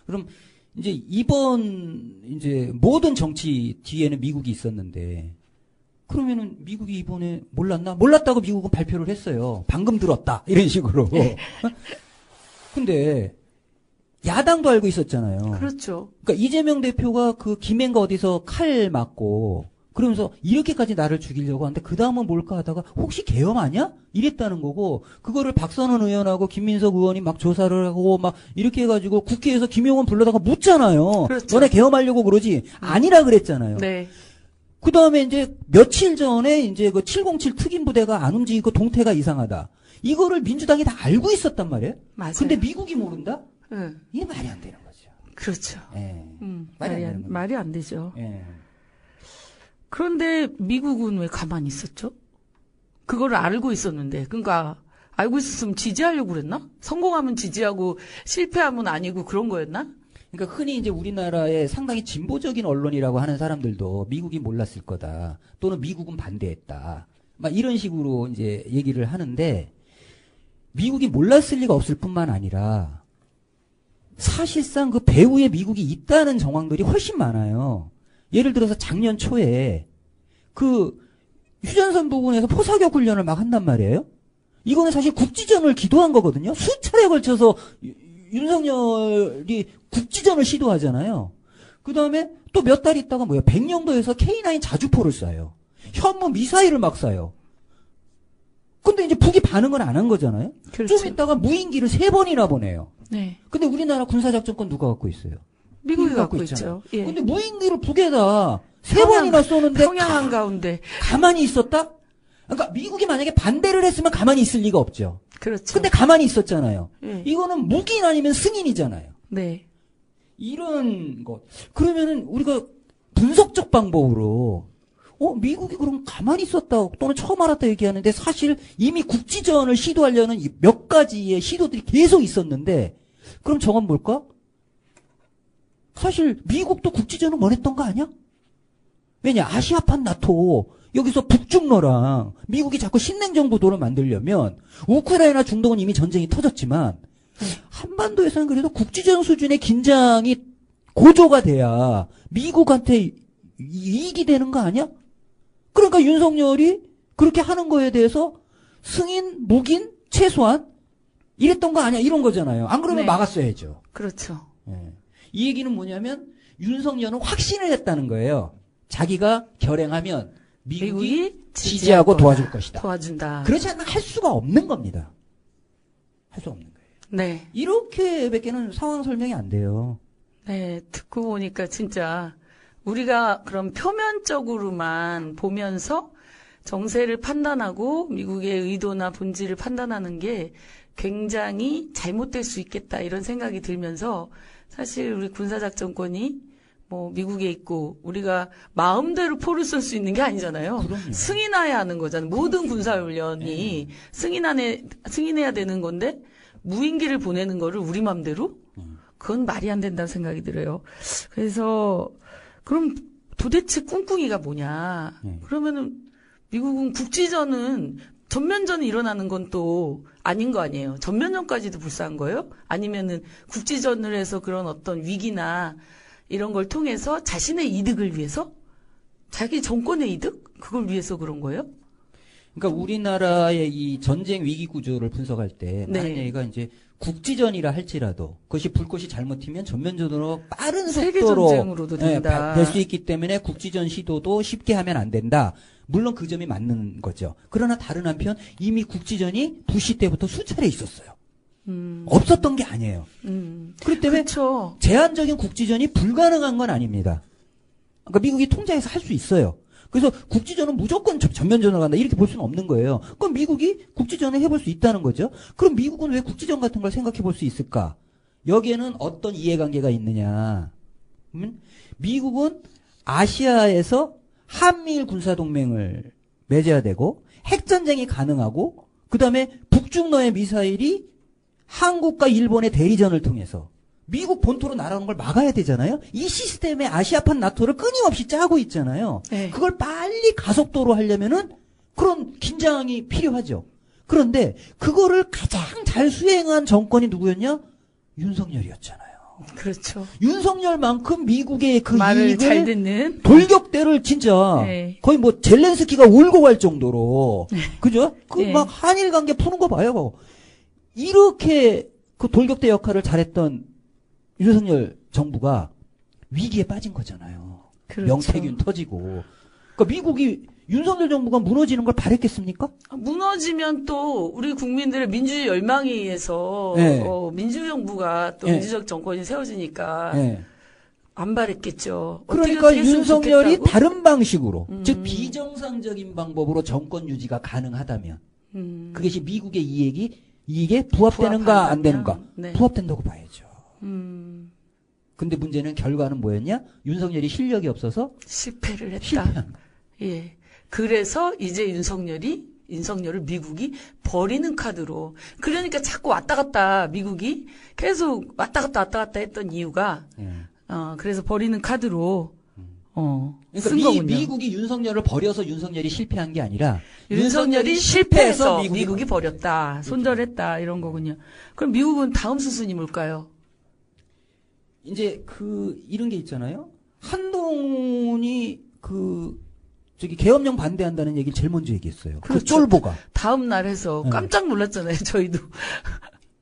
[SPEAKER 2] 그럼 이제 이번 이제 모든 정치 뒤에는 미국이 있었는데 그러면은 미국이 이번에 몰랐나? 몰랐다고 미국은 발표를 했어요. 방금 들었다. 이런 식으로. 근데 야당도 알고 있었잖아요.
[SPEAKER 1] 그렇죠.
[SPEAKER 2] 그러니까 이재명 대표가 그 김해인가 어디서 칼 맞고 그러면서 이렇게까지 나를 죽이려고 하는데 그 다음은 뭘까 하다가 혹시 계엄 아니야? 이랬다는 거고 그거를 박선원 의원하고 김민석 의원이 막 조사를 하고 막 이렇게 해가지고 국회에서 김용원 불러다가 묻잖아요.
[SPEAKER 1] 그렇죠.
[SPEAKER 2] 너네 계엄하려고 그러지? 아니라 그랬잖아요.
[SPEAKER 1] 네.
[SPEAKER 2] 그 다음에 이제 며칠 전에 이제 그 707 특임부대가 안 움직이고 동태가 이상하다. 이거를 민주당이 다 알고 있었단 말이에요.
[SPEAKER 1] 맞아요.
[SPEAKER 2] 근데 미국이 모른다?
[SPEAKER 1] 네.
[SPEAKER 2] 이게 말이 안 되는 거죠.
[SPEAKER 1] 그렇죠.
[SPEAKER 2] 예.
[SPEAKER 1] 말이 안 되죠.
[SPEAKER 2] 예.
[SPEAKER 1] 그런데 미국은 왜 가만히 있었죠? 그거를 알고 있었는데, 그러니까 알고 있었으면 지지하려고 그랬나? 성공하면 지지하고 실패하면 아니고 그런 거였나?
[SPEAKER 2] 그러니까 흔히 이제 우리나라의 상당히 진보적인 언론이라고 하는 사람들도 미국이 몰랐을 거다. 또는 미국은 반대했다. 막 이런 식으로 이제 얘기를 하는데 미국이 몰랐을 리가 없을 뿐만 아니라 사실상 그 배후에 미국이 있다는 정황들이 훨씬 많아요. 예를 들어서 작년 초에 그 휴전선 부근에서 포사격 훈련을 막 한단 말이에요. 이거는 사실 국지전을 기도한 거거든요. 수차례 걸쳐서 윤석열이 국지전을 시도하잖아요. 그 다음에 또 몇 달 있다가 뭐야, 백령도에서 K9 자주포를 쏴요. 현무 미사일을 막 쏴요. 근데 이제 북이 반응을 안 한 거잖아요.
[SPEAKER 1] 그렇죠.
[SPEAKER 2] 좀 있다가 무인기를 3번이나 보내요.
[SPEAKER 1] 네.
[SPEAKER 2] 근데 우리나라 군사작전권 누가 갖고 있어요?
[SPEAKER 1] 미국이 갖고
[SPEAKER 2] 있잖아요.
[SPEAKER 1] 있죠. 예.
[SPEAKER 2] 근데 무인기를 북에다 3번이나 쏘는데
[SPEAKER 1] 평양 한가운데.
[SPEAKER 2] 가만히 있었다? 그러니까 미국이 만약에 반대를 했으면 가만히 있을 리가 없죠.
[SPEAKER 1] 그렇죠.
[SPEAKER 2] 근데 가만히 있었잖아요.
[SPEAKER 1] 예.
[SPEAKER 2] 이거는 묵인 아니면 승인이잖아요.
[SPEAKER 1] 네.
[SPEAKER 2] 이런 것. 그러면은 우리가 분석적 방법으로 미국이 그럼 가만히 있었다 또는 처음 알았다 얘기하는데 사실 이미 국지전을 시도하려는 몇 가지의 시도들이 계속 있었는데 그럼 저건 뭘까? 사실 미국도 국지전을 원했던 거 아니야? 왜냐? 아시아판 나토 여기서 북중러랑 미국이 자꾸 신냉전 구도를 만들려면 우크라이나 중동은 이미 전쟁이 터졌지만 한반도에서는 그래도 국지전 수준의 긴장이 고조가 돼야 미국한테 이익이 되는 거 아니야? 그러니까 윤석열이 그렇게 하는 거에 대해서 승인, 묵인, 최소한 이랬던 거 아니야? 이런 거잖아요. 안 그러면
[SPEAKER 1] 네.
[SPEAKER 2] 막았어야죠.
[SPEAKER 1] 그렇죠.
[SPEAKER 2] 예. 이 얘기는 뭐냐면 윤석열은 확신을 했다는 거예요. 자기가 결행하면 미국이 지지하고
[SPEAKER 1] 거다.
[SPEAKER 2] 도와줄 것이다.
[SPEAKER 1] 도와준다.
[SPEAKER 2] 그렇지 않으면 할 수가 없는 겁니다. 할 수 없는 거예요.
[SPEAKER 1] 네.
[SPEAKER 2] 이렇게밖에는 상황 설명이 안 돼요.
[SPEAKER 1] 네. 듣고 보니까 진짜 우리가 그럼 표면적으로만 보면서 정세를 판단하고 미국의 의도나 본질을 판단하는 게 굉장히 잘못될 수 있겠다 이런 생각이 들면서 사실 우리 군사작전권이 뭐 미국에 있고 우리가 마음대로 포를 쏠 수 있는 게 아니잖아요.
[SPEAKER 2] 그럼요.
[SPEAKER 1] 승인해야 하는 거잖아요. 모든 군사훈련이 승인해야 되는 건데 무인기를 보내는 거를 우리 마음대로? 그건 말이 안 된다는 생각이 들어요. 그래서 그럼 도대체 꿍꿍이가 뭐냐? 그러면은 미국은 국지전은 전면전이 일어나는 건 또 아닌 거 아니에요. 전면전까지도 불사한 거예요? 아니면은 국지전을 해서 그런 어떤 위기나 이런 걸 통해서 자신의 이득을 위해서? 자기 정권의 이득? 그걸 위해서 그런 거예요?
[SPEAKER 2] 그러니까 우리나라의 이 전쟁 위기 구조를 분석할 때
[SPEAKER 1] 네.
[SPEAKER 2] 하는 얘기가 이제 국지전이라 할지라도 그것이 불꽃이 잘못 튀면 전면전으로 빠른
[SPEAKER 1] 세계
[SPEAKER 2] 속도로
[SPEAKER 1] 전쟁으로도 된다.
[SPEAKER 2] 될 수 있기 때문에 국지전 시도도 쉽게 하면 안 된다. 물론 그 점이 맞는 거죠. 그러나 다른 한편 이미 국지전이 부시 때부터 수차례 있었어요. 없었던 게 아니에요. 그렇기 때문에
[SPEAKER 1] 그렇죠.
[SPEAKER 2] 제한적인 국지전이 불가능한 건 아닙니다. 그러니까 미국이 통제해서 할 수 있어요. 그래서 국지전은 무조건 전면전으로 간다 이렇게 볼 수는 없는 거예요. 그럼 미국이 국지전을 해볼 수 있다는 거죠. 그럼 미국은 왜 국지전 같은 걸 생각해 볼 수 있을까? 여기에는 어떤 이해관계가 있느냐. 미국은 아시아에서 한미일 군사동맹을 맺어야 되고 핵전쟁이 가능하고 그다음에 북중러의 미사일이 한국과 일본의 대리전을 통해서 미국 본토로 날아오는 걸 막아야 되잖아요. 이 시스템에 아시아판 나토를 끊임없이 짜고 있잖아요.
[SPEAKER 1] 네.
[SPEAKER 2] 그걸 빨리 가속도로 하려면은 그런 긴장이 필요하죠. 그런데 그거를 가장 잘 수행한 정권이 누구였냐? 윤석열이었잖아요.
[SPEAKER 1] 그렇죠.
[SPEAKER 2] 윤석열만큼 미국의 그
[SPEAKER 1] 말을
[SPEAKER 2] 이익을
[SPEAKER 1] 잘 듣는.
[SPEAKER 2] 돌격대를 진짜
[SPEAKER 1] 네.
[SPEAKER 2] 거의 뭐 젤렌스키가 울고 갈 정도로 그죠? 그
[SPEAKER 1] 네.
[SPEAKER 2] 막 한일 관계 푸는 거 봐요. 이렇게 그 돌격대 역할을 잘했던 윤석열 정부가 위기에 빠진 거잖아요.
[SPEAKER 1] 그렇죠.
[SPEAKER 2] 명태균 터지고. 그러니까 미국이 윤석열 정부가 무너지는 걸 바랬겠습니까?
[SPEAKER 1] 무너지면 또 우리 국민들의 민주주의 열망에 의해서
[SPEAKER 2] 네.
[SPEAKER 1] 민주정부가 또
[SPEAKER 2] 네.
[SPEAKER 1] 민주적 정권이 세워지니까
[SPEAKER 2] 네.
[SPEAKER 1] 안 바랬겠죠.
[SPEAKER 2] 그러니까
[SPEAKER 1] 어떻게 했으면
[SPEAKER 2] 윤석열이
[SPEAKER 1] 좋겠다고?
[SPEAKER 2] 다른 방식으로 즉 비정상적인 방법으로 정권 유지가 가능하다면 그것이 미국의 이익에 부합되는가 안 되는가
[SPEAKER 1] 네.
[SPEAKER 2] 부합된다고 봐야죠. 근데 문제는 결과는 뭐였냐? 윤석열이 실력이 없어서
[SPEAKER 1] 실패를 했다.
[SPEAKER 2] 실패한 거.
[SPEAKER 1] 예. 그래서 이제 윤석열을 미국이 버리는 카드로. 그러니까 자꾸 왔다 갔다 미국이 계속 왔다 갔다 했던 이유가 그래서 버리는 카드로
[SPEAKER 2] 그러니까
[SPEAKER 1] 쓴 거군요.
[SPEAKER 2] 미국이 윤석열을 버려서 윤석열이 실패한 게 아니라
[SPEAKER 1] 윤석열이 실패해서 미국이 버렸다. 손절했다. 이런 거군요. 그럼 미국은 다음 수순이 뭘까요?
[SPEAKER 2] 이제 이런 게 있잖아요. 한동훈이 계엄령 반대한다는 얘기를 제일 먼저 얘기했어요. 그
[SPEAKER 1] 그렇죠.
[SPEAKER 2] 쫄보가.
[SPEAKER 1] 다음 날 해서
[SPEAKER 2] 네.
[SPEAKER 1] 깜짝 놀랐잖아요, 저희도.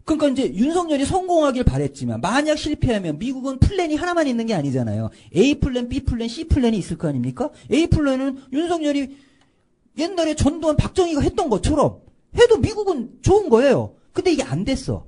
[SPEAKER 2] 그러니까 이제 윤석열이 성공하길 바랬지만 만약 실패하면 미국은 플랜이 하나만 있는 게 아니잖아요. A 플랜, B 플랜, C 플랜이 있을 거 아닙니까? A 플랜은 윤석열이 옛날에 전두환 박정희가 했던 것처럼 해도 미국은 좋은 거예요. 근데 이게 안 됐어.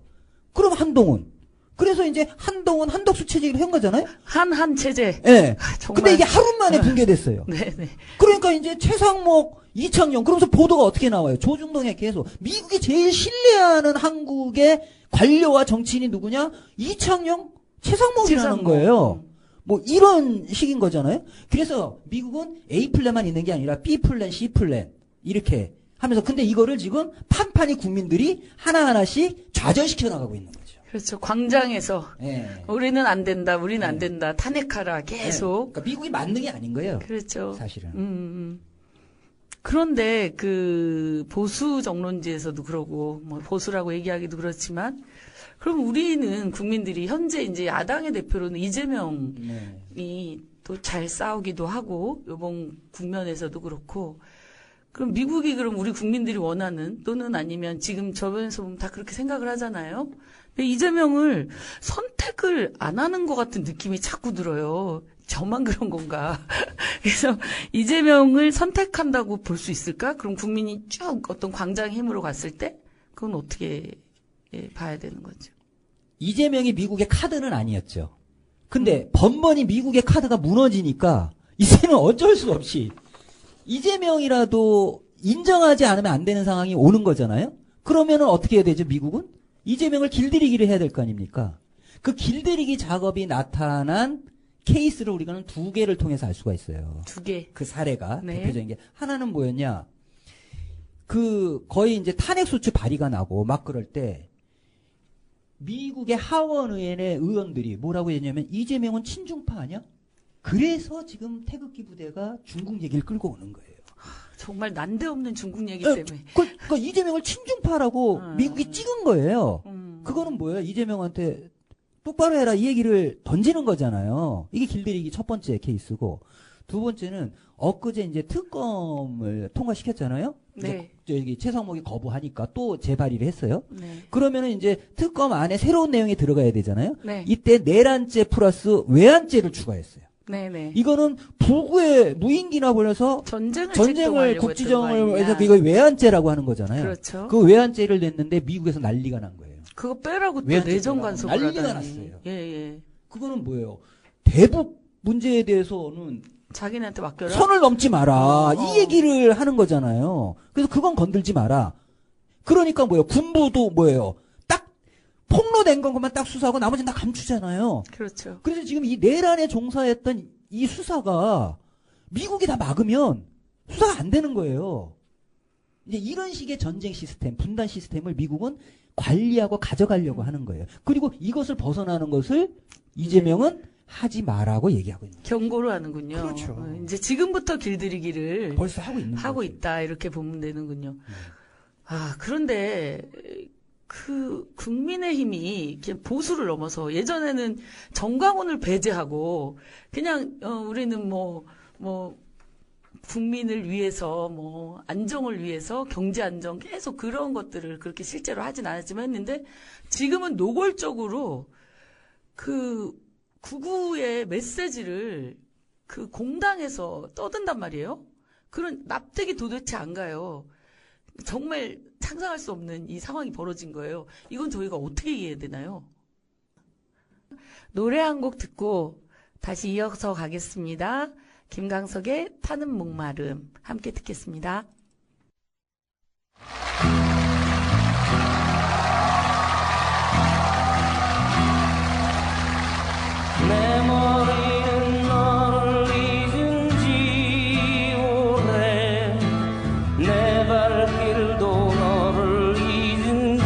[SPEAKER 2] 그럼 한동훈. 그래서 이제 한동훈 한덕수 체제를 한 거잖아요.
[SPEAKER 1] 한한 체제.
[SPEAKER 2] 예. 네.
[SPEAKER 1] 정말.
[SPEAKER 2] 근데 이게 하루 만에 붕괴됐어요.
[SPEAKER 1] 네네.
[SPEAKER 2] 그러니까 이제 최상목, 이창용, 그러면서 보도가 어떻게 나와요? 조중동에 계속. 미국이 제일 신뢰하는 한국의 관료와 정치인이 누구냐? 이창용, 최상목이라는 거예요. 뭐 이런 식인 거잖아요. 그래서 미국은 A 플랜만 있는 게 아니라 B 플랜, C 플랜 이렇게 하면서 근데 이거를 지금 판판이 국민들이 하나하나씩 좌절시켜 나가고 있는 거죠.
[SPEAKER 1] 그렇죠. 광장에서
[SPEAKER 2] 네.
[SPEAKER 1] 우리는 안 된다, 우리는 안
[SPEAKER 2] 네.
[SPEAKER 1] 된다, 탄핵하라 계속.
[SPEAKER 2] 그러니까 미국이 맞는 게 아닌 거예요.
[SPEAKER 1] 그렇죠.
[SPEAKER 2] 사실은.
[SPEAKER 1] 그런데 보수 정론지에서도 그러고 뭐 보수라고 얘기하기도 그렇지만 그럼 우리는 국민들이 현재 이제 야당의 대표로는 이재명이
[SPEAKER 2] 네.
[SPEAKER 1] 또 잘 싸우기도 하고 이번 국면에서도 그렇고 그럼 미국이 그럼 우리 국민들이 원하는 또는 아니면 지금 저변에서 보면 다 그렇게 생각을 하잖아요. 근데 이재명을 선택을 안 하는 것 같은 느낌이 자꾸 들어요. 저만 그런 건가. 그래서 이재명을 선택한다고 볼 수 있을까? 그럼 국민이 쭉 어떤 광장 힘으로 갔을 때 그건 어떻게 봐야 되는 거죠?
[SPEAKER 2] 이재명이 미국의 카드는 아니었죠. 근데 번번이 미국의 카드가 무너지니까 이제는 어쩔 수 없이 이재명이라도 인정하지 않으면 안 되는 상황이 오는 거잖아요. 그러면은 어떻게 해야 되죠? 미국은 이재명을 길들이기를 해야 될 거 아닙니까? 그 길들이기 작업이 나타난 케이스를 우리가는 두 개를 통해서 알 수가 있어요.
[SPEAKER 1] 두 개.
[SPEAKER 2] 그 사례가
[SPEAKER 1] 네.
[SPEAKER 2] 대표적인 게 하나는 뭐였냐? 거의 이제 탄핵 소추 발의가 나고 막 그럴 때 미국의 하원의회 의원들이 뭐라고 했냐면 이재명은 친중파 아니야? 그래서 지금 태극기 부대가 중국 얘기를 끌고 오는 거예요.
[SPEAKER 1] 정말 난데없는 중국 얘기 때문에.
[SPEAKER 2] 그러니까 이재명을 친중파라고 미국이 찍은 거예요. 그거는 뭐예요? 이재명한테 똑바로 해라 이 얘기를 던지는 거잖아요. 이게 길들이기 첫 번째 케이스고 두 번째는 엊그제 이제 특검을 통과시켰잖아요.
[SPEAKER 1] 네.
[SPEAKER 2] 저기 최상목이 거부하니까 또 재발의를 했어요.
[SPEAKER 1] 네.
[SPEAKER 2] 그러면은 이제 특검 안에 새로운 내용이 들어가야 되잖아요.
[SPEAKER 1] 네.
[SPEAKER 2] 이때 내란죄 플러스 외환죄를 추가했어요.
[SPEAKER 1] 네네.
[SPEAKER 2] 이거는 부부의 무인기나 벌여서 전쟁을 국지정을 해서 이걸 외환죄라고 하는 거잖아요.
[SPEAKER 1] 그렇죠.
[SPEAKER 2] 그 외환죄를 냈는데 미국에서 난리가 난 거예요.
[SPEAKER 1] 그거 빼라고 또
[SPEAKER 2] 외환죄
[SPEAKER 1] 내정
[SPEAKER 2] 빼라고
[SPEAKER 1] 간섭을
[SPEAKER 2] 난리가
[SPEAKER 1] 하다니.
[SPEAKER 2] 났어요.
[SPEAKER 1] 예.
[SPEAKER 2] 그거는 뭐예요? 대북 문제에 대해서는
[SPEAKER 1] 자기네한테 맡겨라.
[SPEAKER 2] 선을 넘지 마라. 이 얘기를 하는 거잖아요. 그래서 그건 건들지 마라. 그러니까 뭐예요? 군부도 뭐예요? 딱 폭로된 것만 딱 수사하고 나머지는 다 감추잖아요.
[SPEAKER 1] 그렇죠.
[SPEAKER 2] 그래서 지금 이 내란에 종사했던 이 수사가 미국이 다 막으면 수사가 안 되는 거예요. 이제 이런 식의 전쟁 시스템, 분단 시스템을 미국은 관리하고 가져가려고 하는 거예요. 그리고 이것을 벗어나는 것을 이재명은 하지 마라고 얘기하고 있는 거예요.
[SPEAKER 1] 경고를 하는군요.
[SPEAKER 2] 그렇죠.
[SPEAKER 1] 이제 지금부터 길들이기를
[SPEAKER 2] 벌써 하고 있는
[SPEAKER 1] 하고
[SPEAKER 2] 거죠.
[SPEAKER 1] 있다 이렇게 보면 되는군요. 그런데 국민의힘이 그냥 보수를 넘어서 예전에는 정광훈을 배제하고 그냥 우리는 뭐 국민을 위해서 뭐 안정을 위해서 경제 안정 계속 그런 것들을 그렇게 실제로 하진 않았지만 했는데 지금은 노골적으로 구구의 메시지를 공당에서 떠든단 말이에요. 그런 납득이 도대체 안 가요. 정말 상상할 수 없는 이 상황이 벌어진 거예요. 이건 저희가 어떻게 이해해야 되나요? 노래 한 곡 듣고 다시 이어서 가겠습니다. 김광석의 타는 목마름 함께 듣겠습니다.
[SPEAKER 4] 내 머리는 너를 잊은 지 오래 내 발길도 너를 잊은 지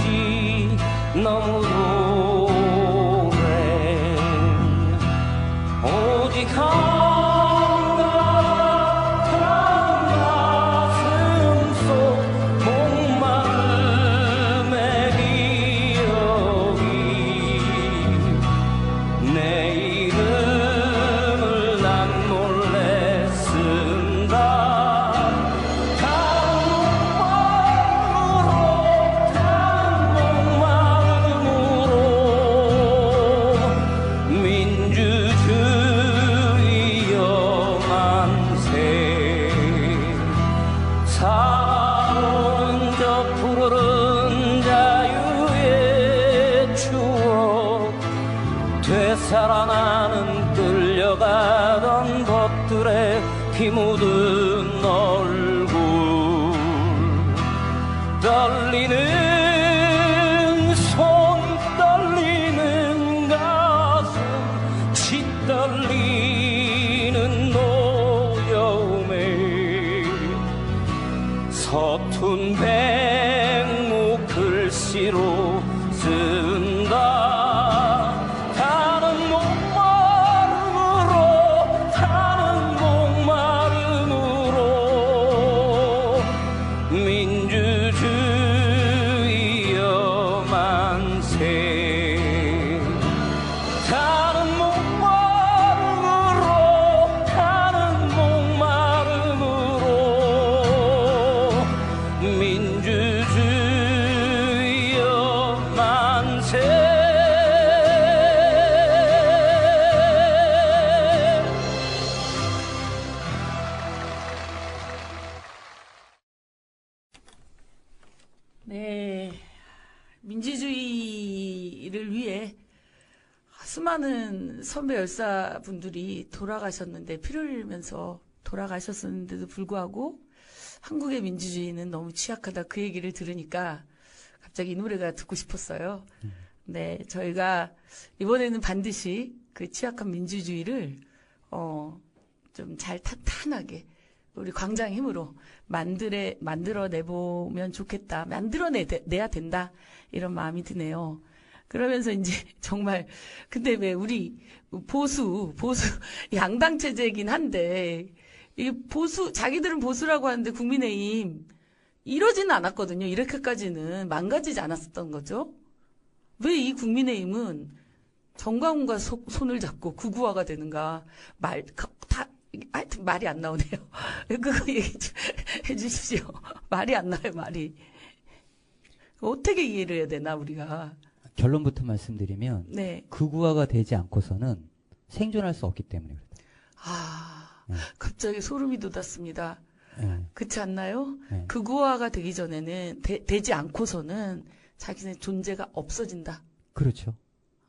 [SPEAKER 4] 너무 오래 오직 한가한 가슴 되살아나는 끌려가던 것들의 피 묻은 얼굴 떨리는 손 떨리는 가슴 치 떨리는 노여움에 서툰 백무 글씨로 쓴다.
[SPEAKER 1] 네, 민주주의를 위해 수많은 선배 열사분들이 돌아가셨는데, 피를 흘리면서 돌아가셨었는데도 불구하고 한국의 민주주의는 너무 취약하다, 그 얘기를 들으니까 갑자기 이 노래가 듣고 싶었어요. 네, 저희가 이번에는 반드시 그 취약한 민주주의를 좀 잘 탄탄하게 우리 광장 힘으로 만들어내보면 좋겠다. 만들어내야 된다. 이런 마음이 드네요. 그러면서 이제 정말, 근데 왜 우리 보수, 양당 체제이긴 한데, 이 자기들은 보수라고 하는데 국민의힘 이러지는 않았거든요. 이렇게까지는 망가지지 않았었던 거죠. 왜 이 국민의힘은 정광훈과 손을 잡고 구구화가 되는가. 하여튼 말이 안 나오네요. 그거 얘기 좀 해주십시오. 말이 안 나요, 말이. 어떻게 이해를 해야 되나, 우리가.
[SPEAKER 2] 결론부터 말씀드리면
[SPEAKER 1] 네.
[SPEAKER 2] 극우화가 되지 않고서는 생존할 수 없기 때문에 그렇다. 네.
[SPEAKER 1] 갑자기 소름이 돋았습니다.
[SPEAKER 2] 네.
[SPEAKER 1] 그렇지 않나요?
[SPEAKER 2] 네.
[SPEAKER 1] 극우화가 되기 전에는 되지 않고서는 자기네 존재가 없어진다.
[SPEAKER 2] 그렇죠.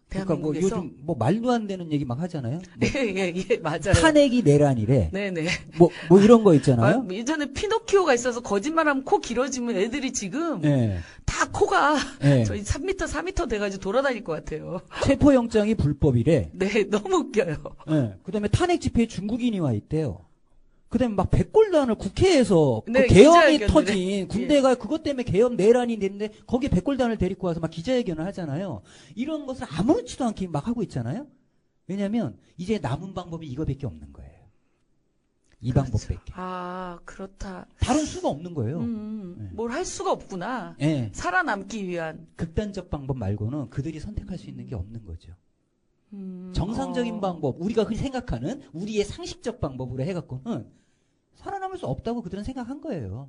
[SPEAKER 2] 그러니까 뭐
[SPEAKER 1] 대한민국에서.
[SPEAKER 2] 요즘 뭐 말도 안 되는 얘기 막 하잖아요. 뭐
[SPEAKER 1] 예, 맞아요.
[SPEAKER 2] 탄핵이 내란이래.
[SPEAKER 1] 네네.
[SPEAKER 2] 뭐 이런 거 있잖아요.
[SPEAKER 1] 예전에 피노키오가 있어서 거짓말하면 코 길어지면 애들이 지금
[SPEAKER 2] 네.
[SPEAKER 1] 다 코가
[SPEAKER 2] 네.
[SPEAKER 1] 저희 3m, 4m 돼가지고 돌아다닐 것 같아요.
[SPEAKER 2] 체포영장이 불법이래.
[SPEAKER 1] 네, 너무 웃겨요.
[SPEAKER 2] 네. 그다음에 탄핵 집회에 중국인이 와 있대요. 그다음에 막 백골단을 국회에서
[SPEAKER 1] 네,
[SPEAKER 2] 그 계엄이
[SPEAKER 1] 기자회견을
[SPEAKER 2] 터진 군대가 그것 때문에 계엄 내란이 됐는데 거기에 백골단을 데리고 와서 막 기자회견을 하잖아요. 이런 것을 아무렇지도 않게 막 하고 있잖아요. 왜냐하면 이제 남은 방법이 이거밖에 없는 거예요. 이
[SPEAKER 1] 그렇죠.
[SPEAKER 2] 방법밖에.
[SPEAKER 1] 아, 그렇다.
[SPEAKER 2] 다른 수가 없는 거예요. 네.
[SPEAKER 1] 뭘 할 수가 없구나.
[SPEAKER 2] 네.
[SPEAKER 1] 살아남기 위한.
[SPEAKER 2] 극단적 방법 말고는 그들이 선택할 수 있는 게 없는 거죠. 정상적인 방법, 우리가 흔히 생각하는 우리의 상식적 방법으로 해갖고는 살아남을 수 없다고 그들은 생각한 거예요.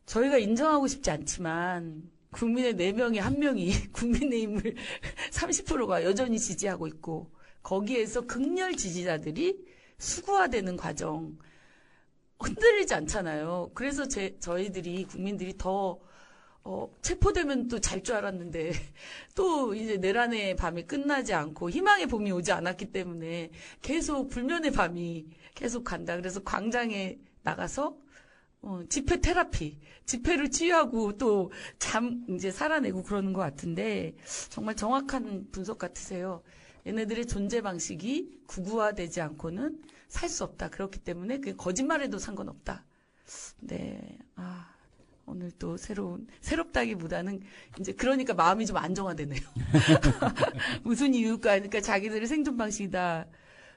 [SPEAKER 1] 저희가 인정하고 싶지 않지만 국민의 4명의 1명이 국민의힘을 30%가 여전히 지지하고 있고 거기에서 극렬 지지자들이 수구화되는 과정 흔들리지 않잖아요. 그래서 저희들이 국민들이 더 체포되면 또 잘 줄 알았는데 또 이제 내란의 밤이 끝나지 않고 희망의 봄이 오지 않았기 때문에 계속 불면의 밤이 계속 간다. 그래서 광장에 나가서 집회 테라피, 집회를 치유하고 또 이제 살아내고 그러는 것 같은데 정말 정확한 분석 같으세요. 얘네들의 존재 방식이 극우화되지 않고는 살 수 없다. 그렇기 때문에 그 거짓말해도 상관없다. 네, 오늘 또 새롭다기보다는 이제 그러니까 마음이 좀 안정화되네요. 무슨 이유일까 하니까 자기들의 생존 방식이다.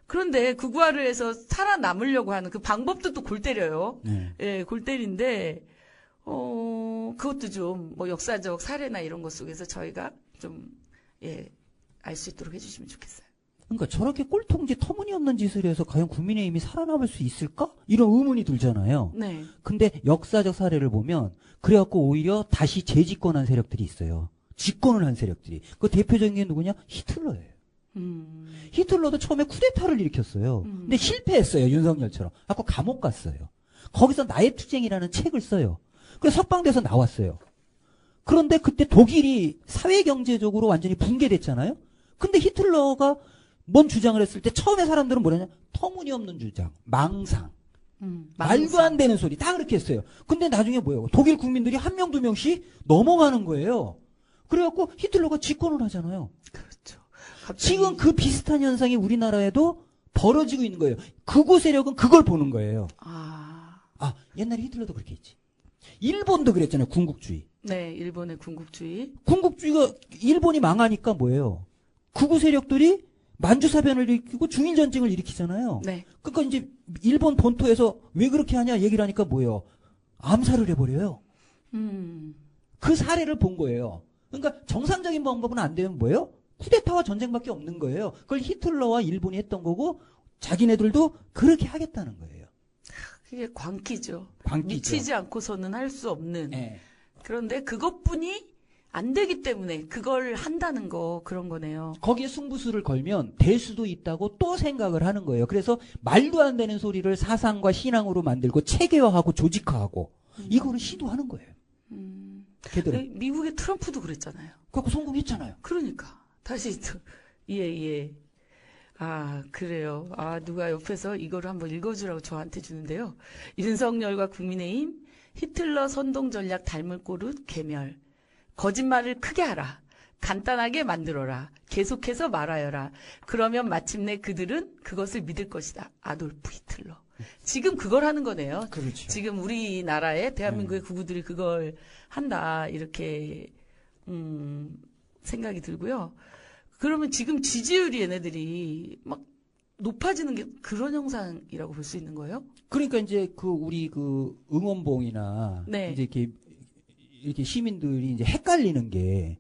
[SPEAKER 1] 그런데 극우화를 해서 살아남으려고 하는 그 방법도 또 골 때려요.
[SPEAKER 2] 네.
[SPEAKER 1] 예, 골 때리는데 그것도 좀 뭐 역사적 사례나 이런 것 속에서 저희가 좀 알 수 있도록 해주시면 좋겠어요.
[SPEAKER 2] 그러니까 저렇게 꼴통지 터무니없는 짓을 해서 과연 국민의힘이 살아남을 수 있을까? 이런 의문이 들잖아요.
[SPEAKER 1] 네.
[SPEAKER 2] 근데 역사적 사례를 보면 그래갖고 오히려 다시 재집권한 세력들이 있어요. 집권을 한 세력들이. 그 대표적인 게 누구냐? 히틀러예요. 히틀러도 처음에 쿠데타를 일으켰어요. 근데 실패했어요. 윤석열처럼. 아까 감옥 갔어요. 거기서 나의 투쟁이라는 책을 써요. 그래서 석방돼서 나왔어요. 그런데 그때 독일이 사회경제적으로 완전히 붕괴됐잖아요. 근데 히틀러가 뭔 주장을 했을 때 처음에 사람들은 뭐냐냐? 터무니없는 주장, 망상, 말도 안 되는 소리 다 그렇게 했어요. 근데 나중에 뭐예요? 독일 국민들이 한 명, 두 명씩 넘어가는 거예요. 그래갖고 히틀러가 집권을 하잖아요.
[SPEAKER 1] 그렇죠. 갑자기
[SPEAKER 2] 지금 그 비슷한 현상이 우리나라에도 벌어지고 있는 거예요. 극우 세력은 그걸 보는 거예요. 옛날에 히틀러도 그렇게 했지. 일본도 그랬잖아요. 군국주의.
[SPEAKER 1] 네, 일본의 군국주의.
[SPEAKER 2] 군국주의가 일본이 망하니까 뭐예요? 극우 세력들이 만주사변을 일으키고 중일전쟁을 일으키잖아요.
[SPEAKER 1] 네.
[SPEAKER 2] 그러니까 이제 일본 본토에서 왜 그렇게 하냐 얘기를 하니까 뭐예요? 암살을 해버려요. 그 사례를 본 거예요. 그러니까 정상적인 방법은 안 되면 뭐예요? 쿠데타와 전쟁밖에 없는 거예요. 그걸 히틀러와 일본이 했던 거고 자기네들도 그렇게 하겠다는 거예요.
[SPEAKER 1] 그게 광기죠.
[SPEAKER 2] 광기죠.
[SPEAKER 1] 미치지 않고서는 할 수 없는.
[SPEAKER 2] 네.
[SPEAKER 1] 그런데 그것뿐이 안 되기 때문에 그걸 한다는 거 그런 거네요.
[SPEAKER 2] 거기에 승부수를 걸면 될 수도 있다고 또 생각을 하는 거예요. 그래서 말도 안 되는 소리를 사상과 신앙으로 만들고 체계화하고 조직화하고 이거를 시도하는 거예요. 걔들은.
[SPEAKER 1] 미국의 트럼프도 그랬잖아요.
[SPEAKER 2] 그래서 성공했잖아요.
[SPEAKER 1] 그러니까 다시 또 예. 그래요. 누가 옆에서 이거를 한번 읽어주라고 저한테 주는데요. 윤석열과 국민의힘 히틀러 선동 전략 닮을 꼴은 괴멸. 거짓말을 크게 하라. 간단하게 만들어라. 계속해서 말하여라. 그러면 마침내 그들은 그것을 믿을 것이다. 아돌프 히틀러. 지금 그걸 하는 거네요.
[SPEAKER 2] 그렇죠.
[SPEAKER 1] 지금 우리나라의 대한민국의 극우들이 그걸 한다. 이렇게 생각이 들고요. 그러면 지금 지지율이 얘네들이 막 높아지는 게 그런 현상이라고 볼 수 있는 거예요?
[SPEAKER 2] 그러니까 이제 우리 응원봉이나
[SPEAKER 1] 네.
[SPEAKER 2] 이제 이렇게 시민들이 이제 헷갈리는 게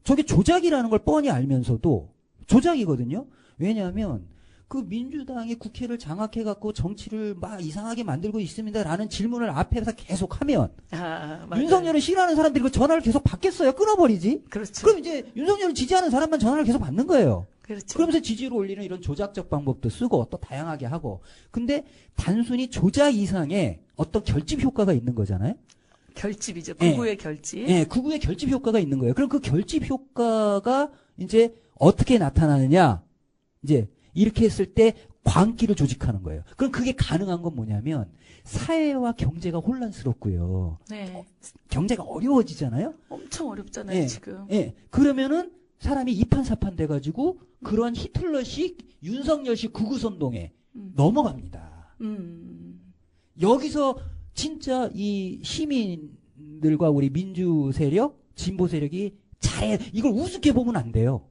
[SPEAKER 2] 저게 조작이라는 걸 뻔히 알면서도 조작이거든요. 왜냐하면 그 민주당이 국회를 장악해갖고 정치를 막 이상하게 만들고 있습니다라는 질문을 앞에서 계속 하면 윤석열을 싫어하는 사람들이 그 전화를 계속 받겠어요? 끊어버리지.
[SPEAKER 1] 그렇죠.
[SPEAKER 2] 그럼 이제 윤석열을 지지하는 사람만 전화를 계속 받는 거예요.
[SPEAKER 1] 그렇죠.
[SPEAKER 2] 그러면서 지지율을 올리는 이런 조작적 방법도 쓰고 또 다양하게 하고. 근데 단순히 조작 이상의 어떤 결집 효과가 있는 거잖아요.
[SPEAKER 1] 결집이죠. 극우의 결집.
[SPEAKER 2] 예, 극우의 결집 효과가 있는 거예요. 그럼 그 결집 효과가 이제 어떻게 나타나느냐? 이제 이렇게 했을 때 광기를 조직하는 거예요. 그럼 그게 가능한 건 뭐냐면 사회와 경제가 혼란스럽고요.
[SPEAKER 1] 네.
[SPEAKER 2] 경제가 어려워지잖아요.
[SPEAKER 1] 엄청 어렵잖아요,
[SPEAKER 2] 예,
[SPEAKER 1] 지금.
[SPEAKER 2] 예. 그러면은 사람이 이판사판 돼가지고 그런 히틀러식, 윤석열식 극우선동에 넘어갑니다. 여기서 진짜 이 시민들과 우리 민주 세력, 진보 세력이 이걸 우습게 보면 안 돼요.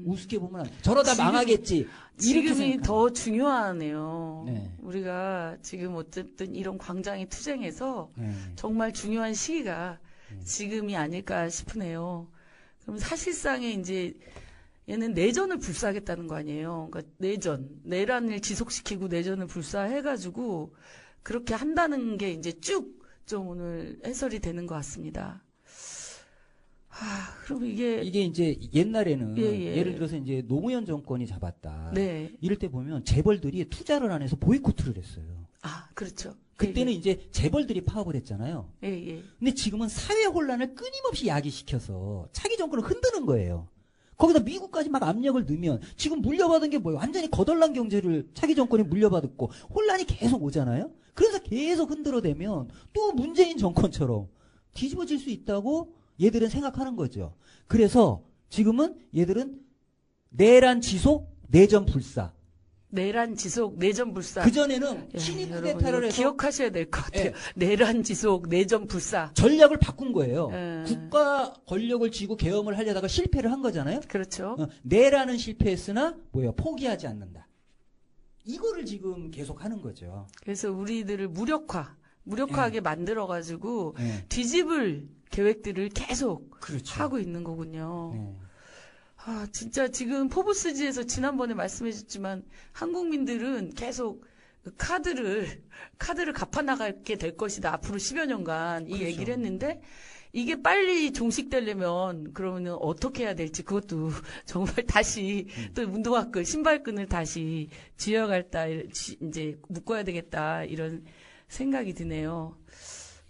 [SPEAKER 2] 우습게 보면 안 돼. 저러다 망하겠지. 이렇게
[SPEAKER 1] 지금이
[SPEAKER 2] 생각하는.
[SPEAKER 1] 더 중요하네요.
[SPEAKER 2] 네.
[SPEAKER 1] 우리가 지금 어쨌든 이런 광장의 투쟁에서
[SPEAKER 2] 네.
[SPEAKER 1] 정말 중요한 시기가 지금이 아닐까 싶으네요. 그럼 사실상에 이제 얘는 내전을 불사하겠다는 거 아니에요. 그러니까 내란을 지속시키고 내전을 불사해가지고 그렇게 한다는 게 이제 쭉 좀 오늘 해설이 되는 것 같습니다. 그럼 이게
[SPEAKER 2] 이제 옛날에는
[SPEAKER 1] 예.
[SPEAKER 2] 예를 들어서 이제 노무현 정권이 잡았다.
[SPEAKER 1] 네.
[SPEAKER 2] 이럴 때 보면 재벌들이 투자를 안 해서 보이콧을 했어요.
[SPEAKER 1] 그렇죠.
[SPEAKER 2] 그때는 이제 재벌들이 파업을 했잖아요.
[SPEAKER 1] 예.
[SPEAKER 2] 근데 지금은 사회 혼란을 끊임없이 야기시켜서 차기 정권을 흔드는 거예요. 거기다 미국까지 막 압력을 넣으면 지금 물려받은 게 뭐예요? 완전히 거덜난 경제를 차기 정권이 물려받았고 혼란이 계속 오잖아요. 그래서 계속 흔들어대면 또 문재인 정권처럼 뒤집어질 수 있다고 얘들은 생각하는 거죠. 그래서 지금은 얘들은 내란 지속, 내전 불사.
[SPEAKER 1] 내란 지속, 내전 불사.
[SPEAKER 2] 그전에는 친위 쿠데타를 해서
[SPEAKER 1] 기억하셔야 될 것 같아요. 내란 지속, 내전 불사.
[SPEAKER 2] 전략을 바꾼 거예요. 국가 권력을 쥐고 계엄을 하려다가 실패를 한 거잖아요.
[SPEAKER 1] 그렇죠.
[SPEAKER 2] 내란은 실패했으나 포기하지 않는다. 이거를 지금 계속 하는 거죠.
[SPEAKER 1] 그래서 우리들을 무력화하게 만들어가지고
[SPEAKER 2] 네.
[SPEAKER 1] 뒤집을 계획들을 계속
[SPEAKER 2] 그렇죠.
[SPEAKER 1] 하고 있는 거군요.
[SPEAKER 2] 네.
[SPEAKER 1] 진짜 지금 포브스지에서 지난번에 말씀해줬지만 한국민들은 계속 그 카드를 갚아나가게 될 것이다. 앞으로 10여 년간 이
[SPEAKER 2] 그렇죠.
[SPEAKER 1] 얘기를 했는데 이게 빨리 종식되려면 그러면은 어떻게 해야 될지 그것도 정말 다시 또 운동화끈, 신발끈을 다시 쥐어갈다 이제 묶어야 되겠다 이런 생각이 드네요.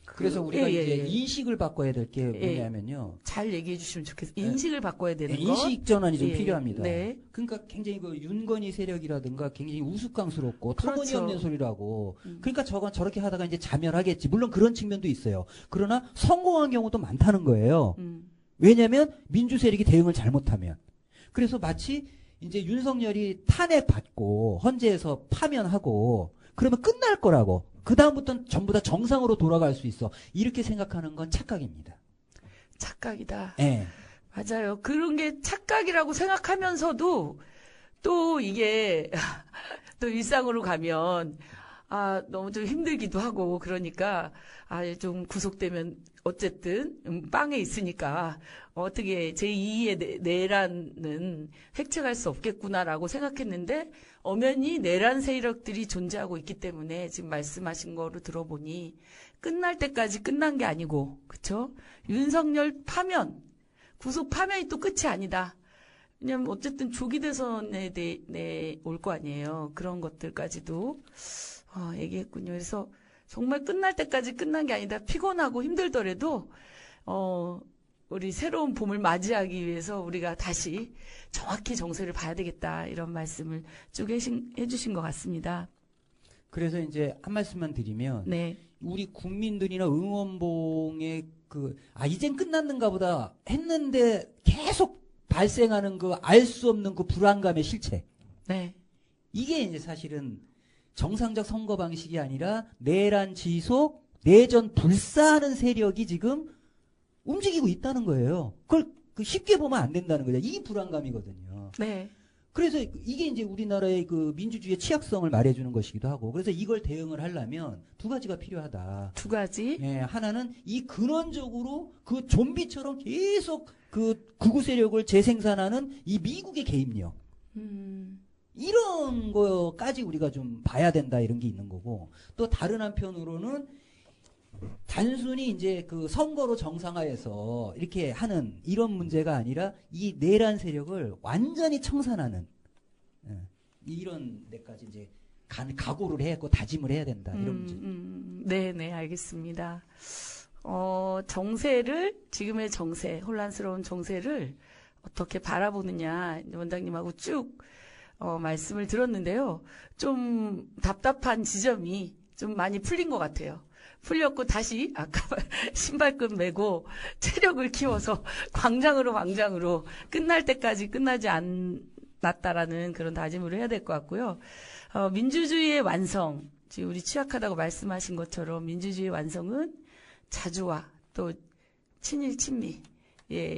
[SPEAKER 2] 그래서 우리가
[SPEAKER 1] 예,
[SPEAKER 2] 이제
[SPEAKER 1] 예.
[SPEAKER 2] 인식을 바꿔야 될 게 뭐냐면요.
[SPEAKER 1] 잘 얘기해 주시면 좋겠어요. 인식을 바꿔야 되는 거.
[SPEAKER 2] 인식 전환이 좀
[SPEAKER 1] 예,
[SPEAKER 2] 필요합니다.
[SPEAKER 1] 네.
[SPEAKER 2] 그러니까 굉장히 그 윤건희 세력이라든가 굉장히 우스꽝스럽고
[SPEAKER 1] 그렇죠.
[SPEAKER 2] 터무니없는 소리라고. 그러니까 저렇게 하다가 이제 자멸하겠지. 물론 그런 측면도 있어요. 그러나 성공한 경우도 많다는 거예요. 왜냐하면 민주 세력이 대응을 잘못하면. 그래서 마치 이제 윤석열이 탄핵받고 헌재에서 파면하고 그러면 끝날 거라고. 그 다음부터는 전부 다 정상으로 돌아갈 수 있어. 이렇게 생각하는 건 착각입니다.
[SPEAKER 1] 착각이다.
[SPEAKER 2] 예.
[SPEAKER 1] 맞아요. 그런 게 착각이라고 생각하면서도 또 이게 또 일상으로 가면 너무 좀 힘들기도 하고 그러니까 좀 구속되면 어쨌든 빵에 있으니까 어떻게 제2의 내란은 획책할 수 없겠구나라고 생각했는데 엄연히 내란 세력들이 존재하고 있기 때문에 지금 말씀하신 거로 들어보니 끝날 때까지 끝난 게 아니고 그렇죠? 윤석열 파면, 구속 파면이 또 끝이 아니다. 왜냐면 어쨌든 조기 대선에 올 거 아니에요. 그런 것들까지도 얘기했군요. 그래서 정말 끝날 때까지 끝난 게 아니다. 피곤하고 힘들더라도 우리 새로운 봄을 맞이하기 위해서 우리가 다시 정확히 정세를 봐야 되겠다. 이런 말씀을 쭉 해주신 것 같습니다.
[SPEAKER 2] 그래서 이제 한 말씀만 드리면
[SPEAKER 1] 네.
[SPEAKER 2] 우리 국민들이나 응원봉의 이젠 끝났는가 보다 했는데 계속 발생하는 그 알 수 없는 그 불안감의 실체.
[SPEAKER 1] 네.
[SPEAKER 2] 이게 이제 사실은 정상적 선거 방식이 아니라 내란 지속, 내전 불사하는 세력이 지금 움직이고 있다는 거예요. 그걸 쉽게 보면 안 된다는 거죠. 이 불안감이거든요.
[SPEAKER 1] 네.
[SPEAKER 2] 그래서 이게 이제 우리나라의 그 민주주의의 취약성을 말해주는 것이기도 하고, 그래서 이걸 대응을 하려면 두 가지가 필요하다.
[SPEAKER 1] 두 가지.
[SPEAKER 2] 예, 하나는 이 근원적으로 그 좀비처럼 계속 그 극우 세력을 재생산하는 이 미국의 개입력. 이런 거까지 우리가 좀 봐야 된다, 이런 게 있는 거고, 또 다른 한편으로는 단순히 이제 그 선거로 정상화해서 이렇게 하는 이런 문제가 아니라 이 내란 세력을 완전히 청산하는 이런 데까지 이제 각오를 해야 했고 다짐을 해야 된다, 이런 문제.
[SPEAKER 1] 네, 알겠습니다. 지금의 정세, 혼란스러운 정세를 어떻게 바라보느냐, 원장님하고 쭉 말씀을 들었는데요. 좀 답답한 지점이 좀 많이 풀린 것 같아요. 풀렸고 다시 아까 신발끈 메고 체력을 키워서 광장으로 끝날 때까지 끝나지 않았다라는 그런 다짐을 해야 될 것 같고요. 민주주의의 완성, 지금 우리 취약하다고 말씀하신 것처럼 민주주의의 완성은 자주와 또 친일 친미,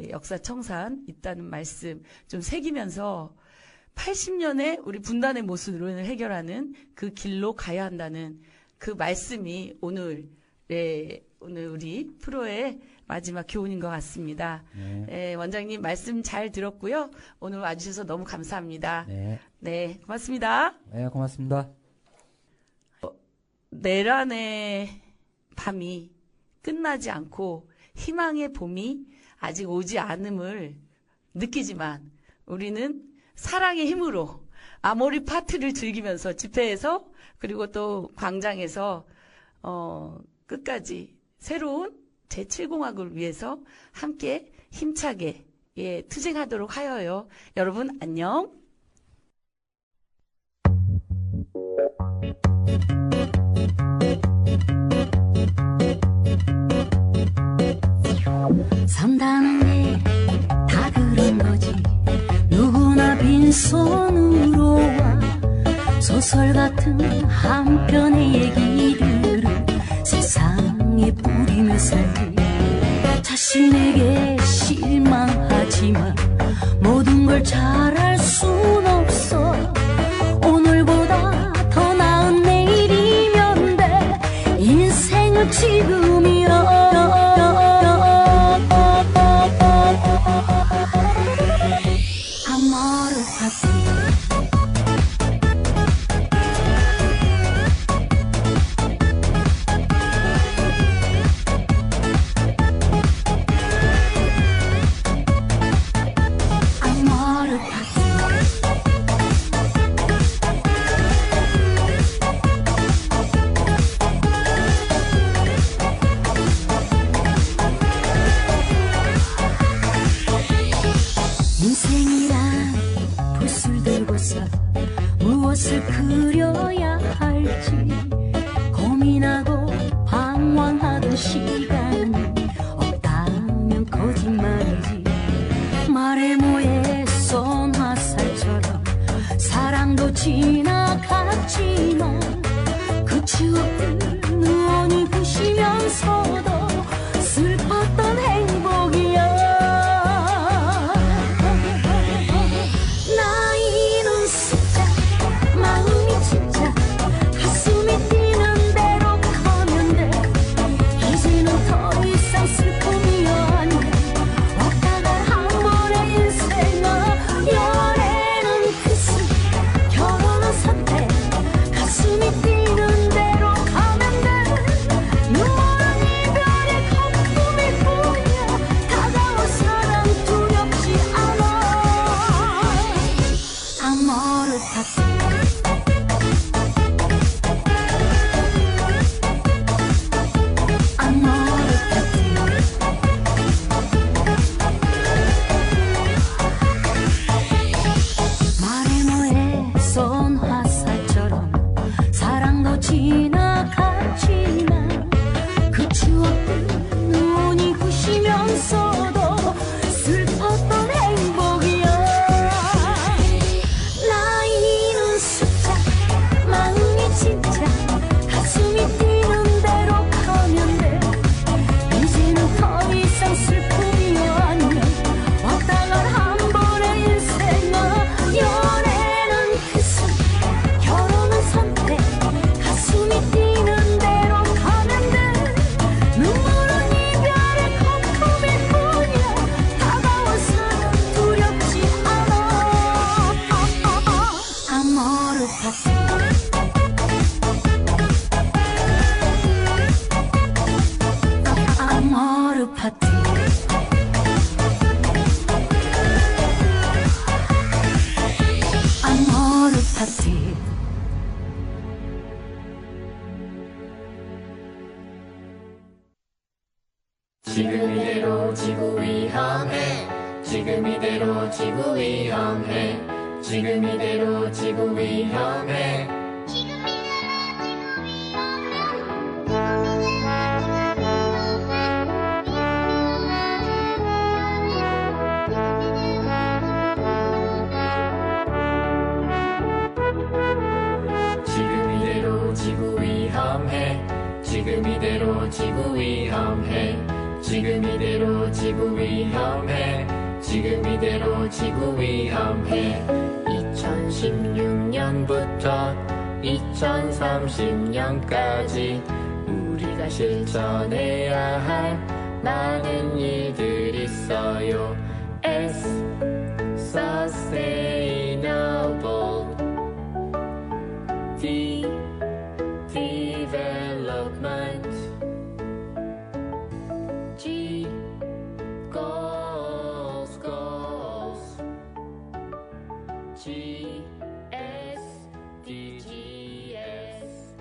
[SPEAKER 1] 역사 청산 있다는 말씀 좀 새기면서 80년의 우리 분단의 모순을 해결하는 그 길로 가야 한다는 그 말씀이 오늘 우리 프로의 마지막 교훈인 것 같습니다.
[SPEAKER 2] 네.
[SPEAKER 1] 원장님 말씀 잘 들었고요. 오늘 와주셔서 너무 감사합니다.
[SPEAKER 2] 네,
[SPEAKER 1] 고맙습니다.
[SPEAKER 2] 네, 고맙습니다.
[SPEAKER 1] 내란의 밤이 끝나지 않고 희망의 봄이 아직 오지 않음을 느끼지만 우리는 사랑의 힘으로 아모리 파티를 즐기면서 집회에서 그리고 또 광장에서 끝까지 새로운 제7공학을 위해서 함께 힘차게 투쟁하도록 하여요. 여러분 안녕.
[SPEAKER 5] 산다는 게 다 그런 거지. 누구나 빈손으로 와 소설 같은 한 편의 얘기들을 세상에 뿌리며 살기. 자신에게 실망하지만 모든 걸 잘할 순 없어. 오늘보다 더 나은 내일이면 돼. 인생은 지금이야. 누려야 할지 고민하고 방황하던 시간이 없다면 거짓말이지. 말에 뭐에 쏜 화살처럼 사랑도 지나갔지만 그 추억들 누원이 부시면서도 슬펐던 행복이야. 나이는 숫자 마음이 진짜 가슴이 뛰는 대로 가면 돼. 이제는 더 이상 슬픔이 아니야. 왔다가 한 번의 인생아. 연애는 그수 결혼은 선택 가슴이 뛰는 대로 가면 돼. 눈물은 이별의 거품일 뿐이야. 다가올 사랑 두렵지 않아. 아모르 파티 아모르 파티 말에 뭐에 쏜 화살처럼 사랑도 지나갔지만 그 추억들 눈이 부시면서도 슬펐던 행복이야. 나이는 숫자 마음이 진짜 가슴이 뛰는 대로 가면 돼. 이제는 더 이상 슬픔이 아니야. 왔다간 한 번의 인생아. 연애는 그수 결혼은 선택 가슴이 뛰는 대로 가면 돼. 눈물은 이별의 거품일 뿐이야. 다가올 사랑 두렵지 않아. 아모르 파티 아모르 파티 아모르 파티
[SPEAKER 6] 지금 이대로 지구 위험해. 지금 이대로 지구 위험해. 지금 이대로 지구 위험해. 지금 이대로 지구 위험해. 지금 이대로 지구 위험해. 지금 이대로 지구 위험해. 지금 이대로 지구 위험해. 2016년부터 2030년까지 우리가 실천해야 할 많은 일들이 있어요. S Sustainable D Development G Goals G SDGs.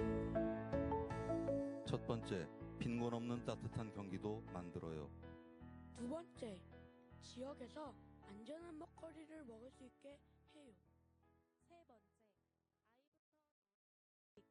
[SPEAKER 7] 첫 번째, 빈곤 없는 따뜻한 경기도 만들어요.
[SPEAKER 8] 두 번째, 지역에서 안전한 먹거리를 먹을 수 있게